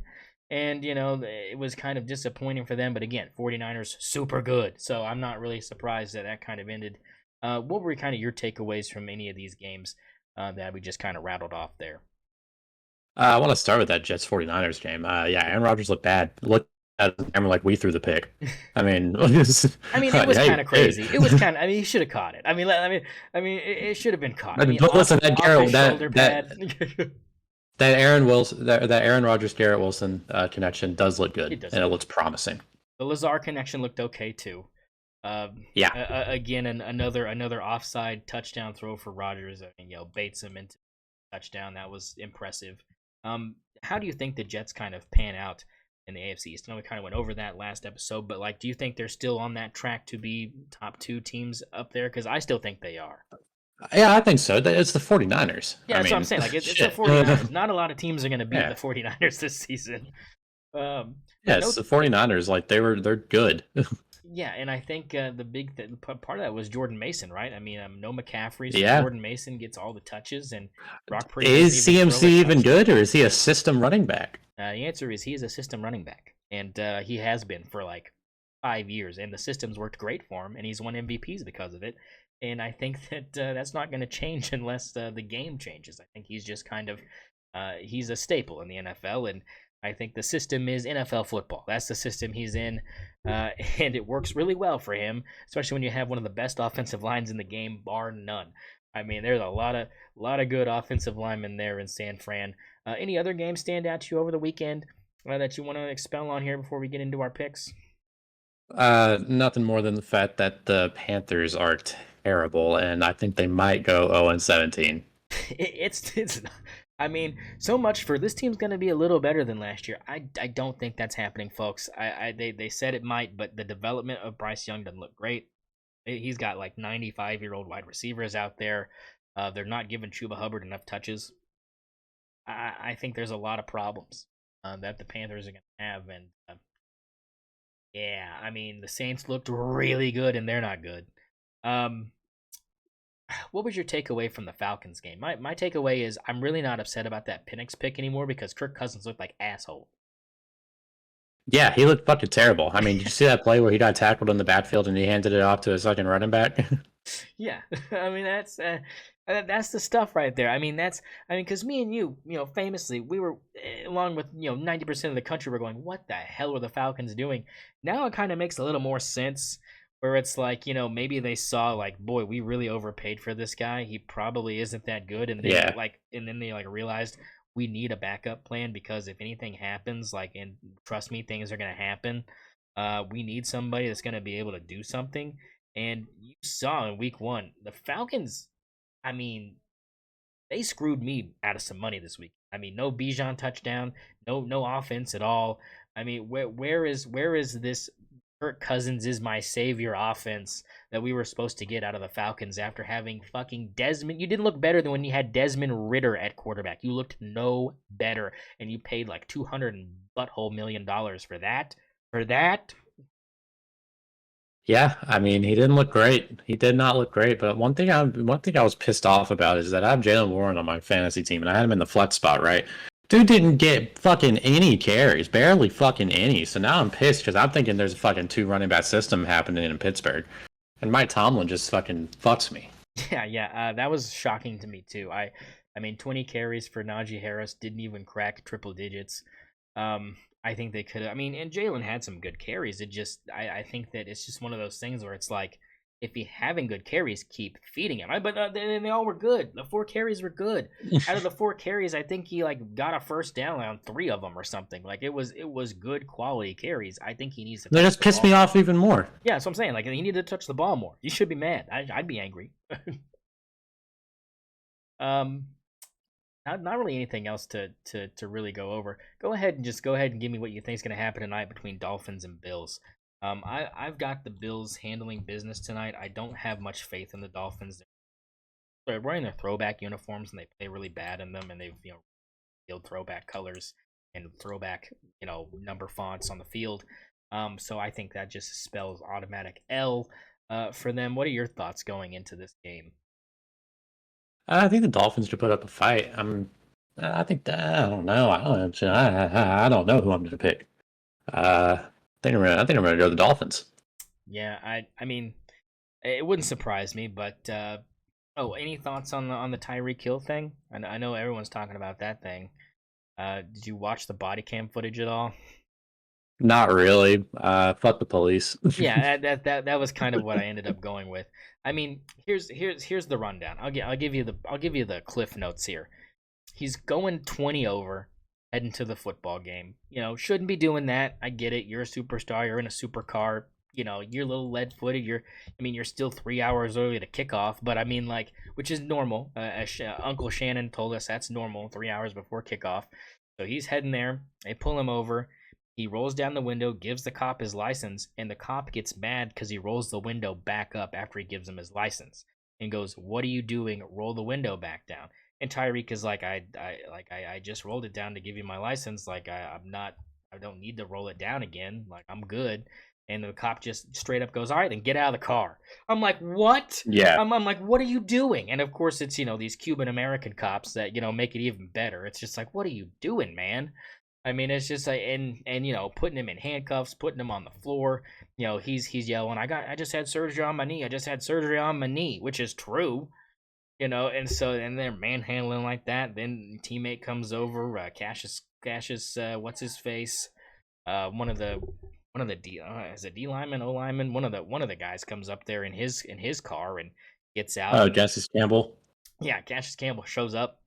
A: it was kind of disappointing for them. But again, 49ers super good, so I'm not really surprised that kind of ended. What were kind of your takeaways from any of these games that we just kind of rattled off there?
B: I want to start with that Jets 49ers game. Aaron Rodgers looked bad. Looked at the camera like we threw the pick. I mean, it was
A: kind of crazy. It was kind of. I mean, he should have caught it. I mean, it should have been caught.
B: But listen, that Aaron Rodgers Garrett Wilson connection does look good, and it looks promising.
A: The Lazar connection looked okay too. Again, another offside touchdown throw for Rodgers. Baits him into touchdown. That was impressive. How do you think the Jets kind of pan out in the AFC East? I know we kind of went over that last episode, but do you think they're still on that track to be top 2 teams up there? Because I still think they are.
B: Yeah, I think so. It's the 49ers.
A: Yeah, that's what I'm saying. It's the 49ers. Not a lot of teams are going to beat the 49ers this season.
B: It's the 49ers. They're good.
A: Yeah, and I think the big part of that was Jordan Mason, right? I mean, no McCaffrey, so Jordan Mason gets all the touches, and Brock Purdy.
B: Is CMC even good, or is he a system running back?
A: The answer is he is a system running back, and he has been for 5 years, and the system's worked great for him, and he's won MVPs because of it. And I think that that's not going to change unless the game changes. I think he's just kind of he's a staple in the NFL, and I think the system is NFL football. That's the system he's in, and it works really well for him, especially when you have one of the best offensive lines in the game, bar none. I mean, there's a lot of good offensive linemen there in San Fran. Any other games stand out to you over the weekend that you want to expel on here before we get into our picks?
B: Nothing more than the fact that the Panthers are terrible, and I think they might go 0-17.
A: It's I mean, so much for this team's going to be a little better than last year. I don't think that's happening, folks. They said it might, but the development of Bryce Young doesn't look great. He's got 95-year-old wide receivers out there. They're not giving Chuba Hubbard enough touches. I think there's a lot of problems that the Panthers are going to have. And I mean, the Saints looked really good, and they're not good. What was your takeaway from the Falcons game? My takeaway is I'm really not upset about that Penix pick anymore because Kirk Cousins looked like asshole.
B: Yeah, he looked fucking terrible. I mean, did you see that play where he got tackled in the backfield and he handed it off to his second running back?
A: Yeah, I mean that's the stuff right there. I mean because me and you, famously, we were along with 90% of the country were going, what the hell were the Falcons doing? Now it kind of makes a little more sense. Where it's maybe they saw boy, we really overpaid for this guy. He probably isn't that good, and then they realized we need a backup plan because if anything happens, and trust me, things are gonna happen. We need somebody that's gonna be able to do something. And you saw in week 1, the Falcons. I mean, they screwed me out of some money this week. I mean, no Bijan touchdown, no offense at all. I mean, where is this? Kirk Cousins is my savior offense that we were supposed to get out of the Falcons after having fucking Desmond. You didn't look better than when you had Desmond Ridder at quarterback. You looked no better, and you paid $200 million for that.
B: Yeah, I mean, he didn't look great. He did not look great. But one thing I was pissed off about is that I have Jalen Warren on my fantasy team, and I had him in the flex spot, right? Dude didn't get fucking any carries, barely fucking any. So now I'm pissed because I'm thinking there's a fucking two running back system happening in Pittsburgh, and Mike Tomlin just fucking fucks me.
A: Yeah, that was shocking to me too. I mean, 20 carries for Najee Harris didn't even crack triple digits. I think they could. I mean, and Jalen had some good carries. I think that it's just one of those things where it's like, if you're having good carries, keep feeding him. But they all were good. The 4 carries were good. Out of the 4 carries, I think he like got a first down on 3 of them or something. Like it was good quality carries. I think he needs to.
B: They just pissed me off even more.
A: Yeah, that's what I'm saying. Like he needed to touch the ball more. You should be mad. I'd be angry. um, not really anything else to really go over. Go ahead and give me what you think is going to happen tonight between Dolphins and Bills. I've got the Bills handling business tonight. I don't have much faith in the Dolphins. They're wearing their throwback uniforms and they play really bad in them, and they've field throwback colors and throwback number fonts on the field. So I think that just spells automatic L for them. What are your thoughts going into this game?
B: I think the Dolphins should put up a fight. I think I don't know. I don't know who I'm going to pick. I think I'm gonna go the Dolphins.
A: Yeah, I mean, it wouldn't surprise me, but any thoughts on the Tyreke Hill thing? I know everyone's talking about that thing. Did you watch the body cam footage at all?
B: Not really. Fuck the police.
A: Yeah, that was kind of what I ended up going with. I mean, here's the rundown. I'll give you the cliff notes here. He's going 20 over, heading to the football game. Shouldn't be doing that. I get it. You're a superstar. You're in a supercar. You're a little lead-footed. You're still 3 hours early to kickoff, but I mean, like, which is normal. Uncle Shannon told us that's normal, 3 hours before kickoff. So he's heading there. They pull him over. He rolls down the window, gives the cop his license, and the cop gets mad because he rolls the window back up after he gives him his license and goes, "What are you doing? Roll the window back down." And Tyreke is like, I just rolled it down to give you my license. Like, I don't need to roll it down again. Like, I'm good. And the cop just straight up goes, "All right, then get out of the car." I'm like, what?
B: Yeah.
A: I'm like, what are you doing? And of course, it's these Cuban American cops that make it even better. It's just like, what are you doing, man? I mean, it's just like, and putting him in handcuffs, putting him on the floor. He's yelling, I just had surgery on my knee. I just had surgery on my knee," which is true. And they're manhandling like that. Then teammate comes over, Cassius, what's his face? One of the D is it D lineman, O lineman? One of the guys comes up there in his car and gets out.
B: Oh, Justice Campbell.
A: Yeah, Cassius Campbell shows up,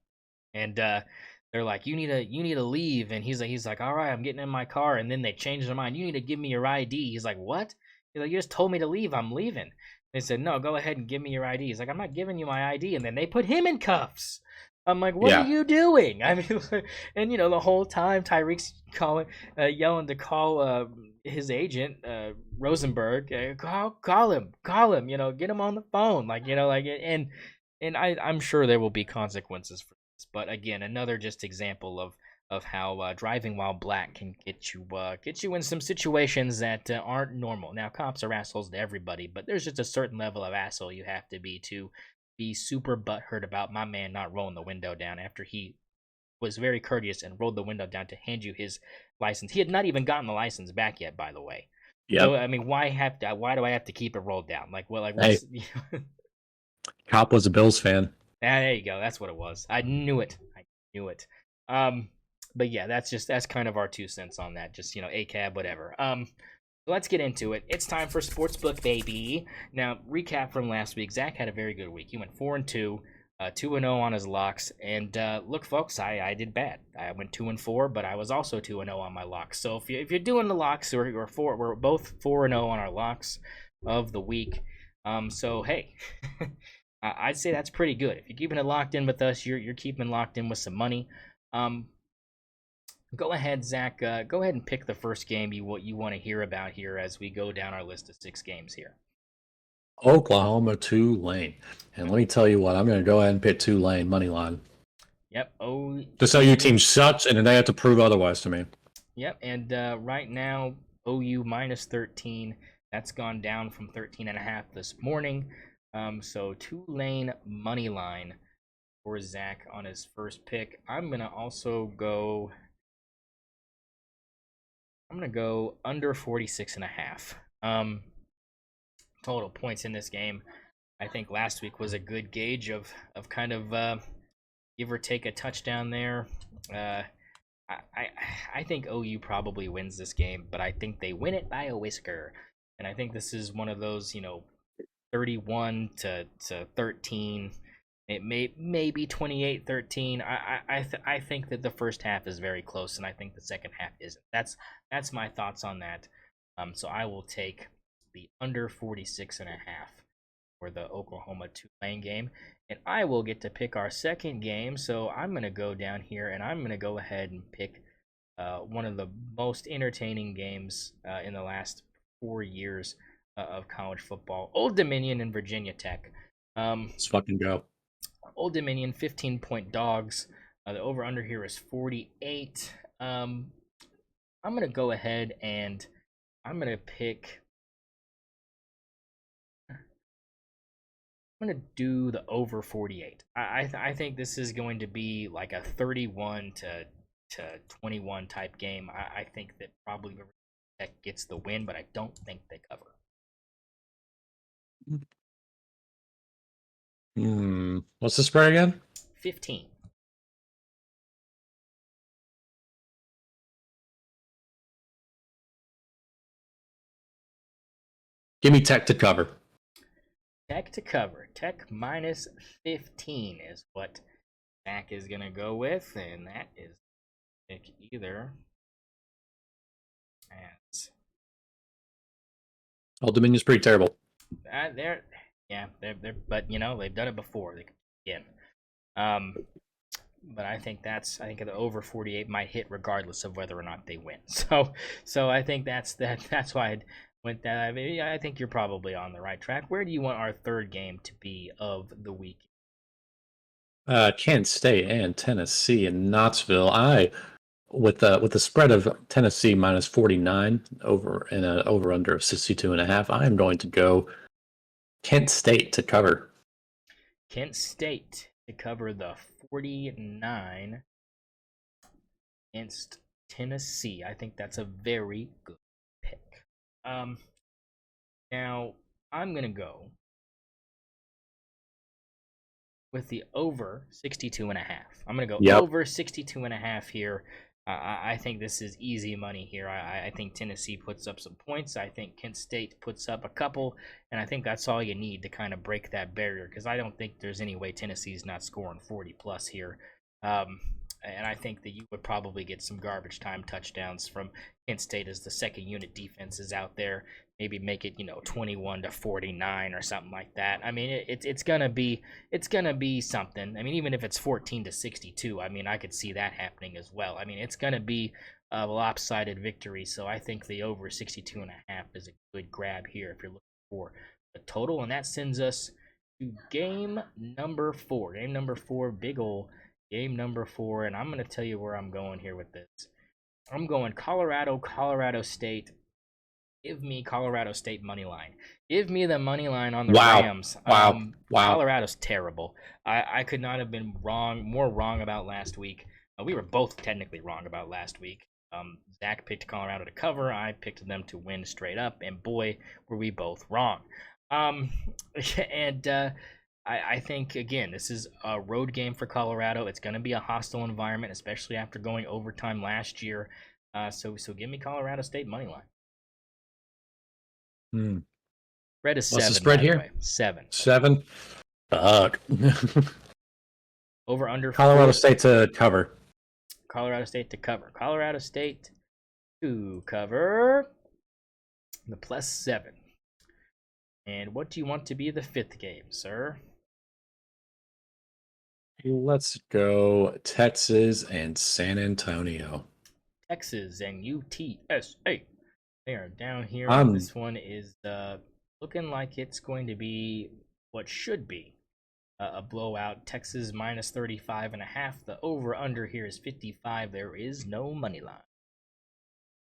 A: and they're like, you need to leave, and he's like, all right, I'm getting in my car, and then they change their mind. You need to give me your ID. He's like, what? He's like, you just told me to leave. I'm leaving. They said, no, go ahead and give me your ID. He's like, I'm not giving you my ID, and then they put him in cuffs. I'm like, what are you doing? I mean, and the whole time Tyreke's yelling to call his agent Rosenberg, call him, get him on the phone, and I'm sure there will be consequences for this. But again, another just example of how driving while black can get you in some situations that aren't normal. Now, cops are assholes to everybody, but there's just a certain level of asshole you have to be super butthurt about my man not rolling the window down after he was very courteous and rolled the window down to hand you his license. He had not even gotten the license back yet, by the way.
B: Yeah.
A: So I mean, why do I have to keep it rolled down?
B: Hey, cop was a Bills fan.
A: There you go. That's what it was. I knew it. But yeah, that's kind of our 2 cents on that. Just ACAB, whatever. Let's get into it. It's time for Sportsbook, baby. Now, recap from last week. Zach had a very good week. He went 4-2, 2-0 on his locks. And look, folks, I did bad. I went 2-4, but I was also 2-0 on my locks. So if you're doing the locks, we're both 4-0 on our locks of the week. So hey, I'd say that's pretty good. If you're keeping it locked in with us, you're keeping locked in with some money. Go ahead, Zach. Go ahead and pick the first game you want to hear about here as we go down our list of 6 games here.
B: Oklahoma, Tulane. And let me tell you what, I'm going to go ahead and pick Tulane money line.
A: Yep.
B: This OU team sucks, and they have to prove otherwise to me.
A: Yep. And right now, OU -13. That's gone down from 13.5 this morning. So Tulane money line for Zach on his first pick. I'm gonna go under 46.5. Total points in this game. I think last week was a good gauge of kind of give or take a touchdown there. I think OU probably wins this game, but I think they win it by a whisker. And I think this is one of those, 31 to 13. It may be 28-13. I think that the first half is very close, and I think the second half isn't. That's my thoughts on that. So I will take the under 46.5 for the Oklahoma Tulane game, and I will get to pick our second game. So I'm gonna go down here, and I'm gonna go ahead and pick one of the most entertaining games in the last 4 years of college football. Old Dominion and Virginia Tech.
B: Let's fucking go.
A: Old Dominion, 15-point dogs. The over-under here is 48. I'm going to go ahead and I'm going to pick... I'm going to do the over 48. I think this is going to be like a 31 to 21 type game. I think that probably Tech gets the win, but I don't think they cover.
B: What's the spread again?
A: 15.
B: Give me Tech to cover.
A: Tech to cover. Tech minus 15 is what Zach is going to go with, and that is pick either as
B: Old Dominion's pretty terrible.
A: they're but they've done it before. They could again. But I think the over 48 might hit regardless of whether or not they win. So I think that's why I went that. I think you're probably on the right track. Where do you want our third game to be of the week?
B: Kansas State and Tennessee in Knoxville. With the spread of Tennessee minus 49 over and an over under of 62.5, I am going to go Kent State to cover.
A: Kent State to cover the 49 against Tennessee. I think that's a very good pick. Now I'm gonna go with the over 62.5. I'm gonna go over 62.5 here. I think this is easy money here. I think Tennessee puts up some points. I think Kent State puts up a couple, and I think that's all you need to kind of break that barrier, because I don't think there's any way Tennessee's not scoring 40 plus here. And I think that you would probably get some garbage time touchdowns from Kent State as the second unit defense is out there. Maybe make it 21 to 49 or something like that. I mean, it's gonna be something. I mean, even if it's 14 to 62, I mean, I could see that happening as well. I mean, it's gonna be a lopsided victory. So I think the over 62.5 is a good grab here if you're looking for the total, and that sends us to game number 4. Game number 4, big ol' game number 4, and I'm gonna tell you where I'm going here with this. I'm going Colorado State. Give me Colorado State money line. Give me the money line on the Rams.
B: Wow.
A: Colorado's terrible. I could not have been more wrong about last week. We were both technically wrong about last week. Zach picked Colorado to cover. I picked them to win straight up, and boy, were we both wrong. I think, again, this is a road game for Colorado. It's going to be a hostile environment, especially after going overtime last year. So give me Colorado State money line. Spread is 7.
B: What's the spread here?
A: 7.
B: 7. Fuck.
A: Over under.
B: Colorado State to cover.
A: Colorado State to cover. Colorado State to cover the +7. And what do you want to be the 5th game, sir?
B: Let's go Texas and San Antonio.
A: Texas and UTSA. They are down here. This one is looking like it's going to be what should be a blowout. Texas minus 35.5. The over-under here is 55. There is no money line.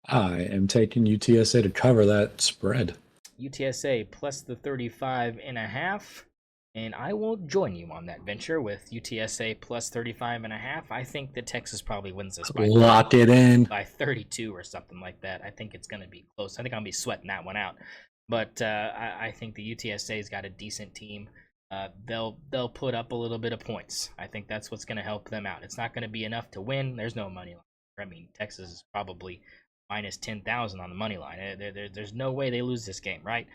B: I am taking UTSA to cover that spread.
A: UTSA plus the 35.5. And I will join you on that venture with UTSA plus 35.5. I think that Texas probably wins this
B: Lock it in
A: by 32 or something like that. I think it's going to be close. I think I'll be sweating that one out. But I think the UTSA's got a decent team. They'll put up a little bit of points. I think that's what's going to help them out. It's not going to be enough to win. There's no money line. I mean, Texas is probably minus 10,000 on the money line. There's no way they lose this game, right?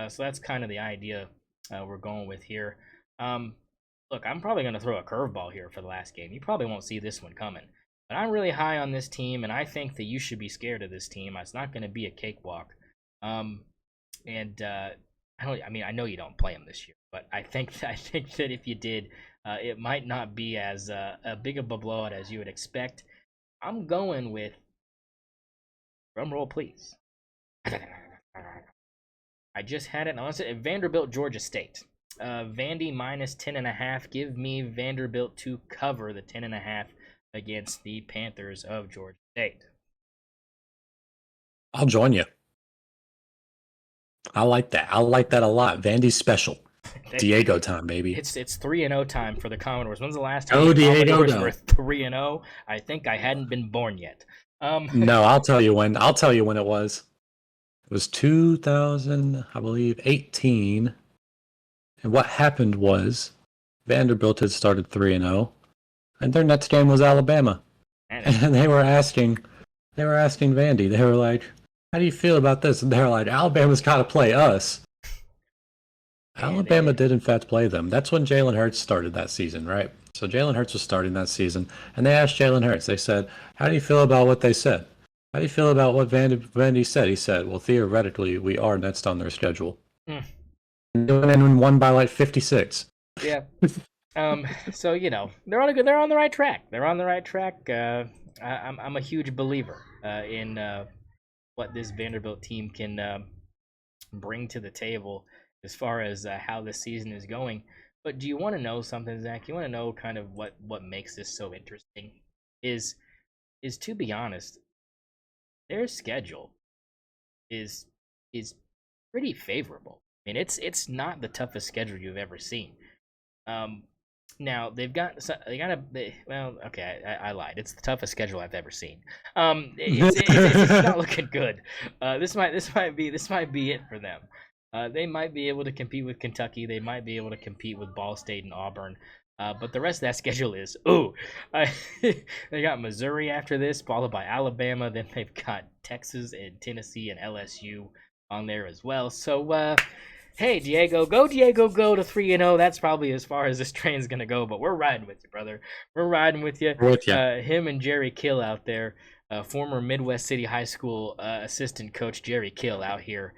A: So that's kind of the idea we're going with here. Look, I'm probably going to throw a curveball here for the last game. You probably won't see this one coming. But I'm really high on this team, and I think that you should be scared of this team. It's not going to be a cakewalk. I know you don't play them this year, but I think that if you did, it might not be as big of a blowout as you would expect. I'm going with, drum roll please. I just had it. I want to say Vanderbilt, Georgia State. Vandy minus 10.5. Give me Vanderbilt to cover the 10.5 against the Panthers of Georgia State.
B: I'll join you. I like that. I like that a lot. Vandy's special. Diego time, baby.
A: It's 3-0 time for the Commodores. When's the last time
B: the
A: Diego
B: Commodores
A: were 3-0? I think I hadn't been born yet.
B: No, I'll tell you when. I'll tell you when it was. It was 2000, I believe, 18. And what happened was Vanderbilt had started 3-0, and their next game was Alabama. And they were asking Vandy. They were like, "How do you feel about this?" And they were like, "Alabama's got to play us." Alabama did in fact play them. That's when Jalen Hurts started that season, right? So Jalen Hurts was starting that season, and they asked Jalen Hurts. They said, "How do you feel about what they said? How do you feel about what Vandy said?" He said, "Well, theoretically, we are next on their schedule." And won by like 56.
A: Yeah. So they're on the right track. They're on the right track. I'm a huge believer in what this Vanderbilt team can bring to the table as far as how this season is going. But do you want to know something, Zach? You want to know kind of what makes this so interesting? Is to be honest, their schedule is pretty favorable. I mean, it's not the toughest schedule you've ever seen. Now I lied. It's the toughest schedule I've ever seen. It's not looking good. This might be it for them. They might be able to compete with Kentucky. They might be able to compete with Ball State and Auburn. But the rest of that schedule is they got Missouri after this, followed by Alabama. Then they've got Texas and Tennessee and LSU on there as well. So hey, Diego, go to 3-0. That's probably as far as this train's gonna go. But we're riding with you, brother. We're riding with you. Him and Jerry Kill out there, former Midwest City High School assistant coach Jerry Kill out here,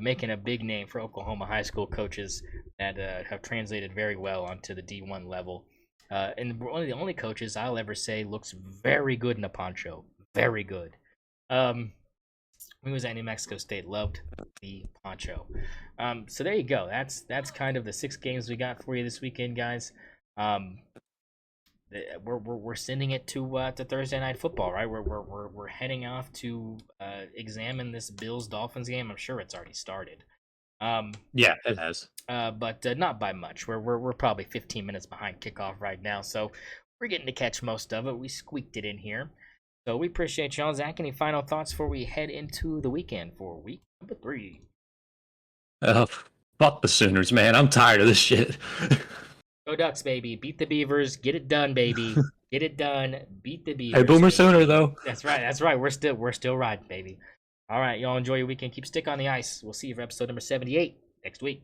A: making a big name for Oklahoma high school coaches that have translated very well onto the D1 level. And one of the only coaches I'll ever say looks very good in a poncho. Very good. When he was at New Mexico State, loved the poncho. So there you go. That's kind of the 6 games we got for you this weekend, guys. We're sending it to Thursday Night Football, right? We're heading off to examine this Bills-Dolphins game. I'm sure it's already started.
B: Yeah, it has.
A: But not by much. We're probably 15 minutes behind kickoff right now, so we're getting to catch most of it. We squeaked it in here. So we appreciate y'all. Zach, any final thoughts before we head into the weekend for week number 3?
B: Fuck the Sooners, man. I'm tired of this shit.
A: Go Ducks, baby. Beat the Beavers. Get it done, baby. Get it done. Beat the Beavers.
B: Hey, Boomer
A: baby.
B: Sooner, though.
A: That's right. We're still riding, baby. All right, y'all enjoy your weekend. Keep stick on the ice. We'll see you for episode number 78 next week.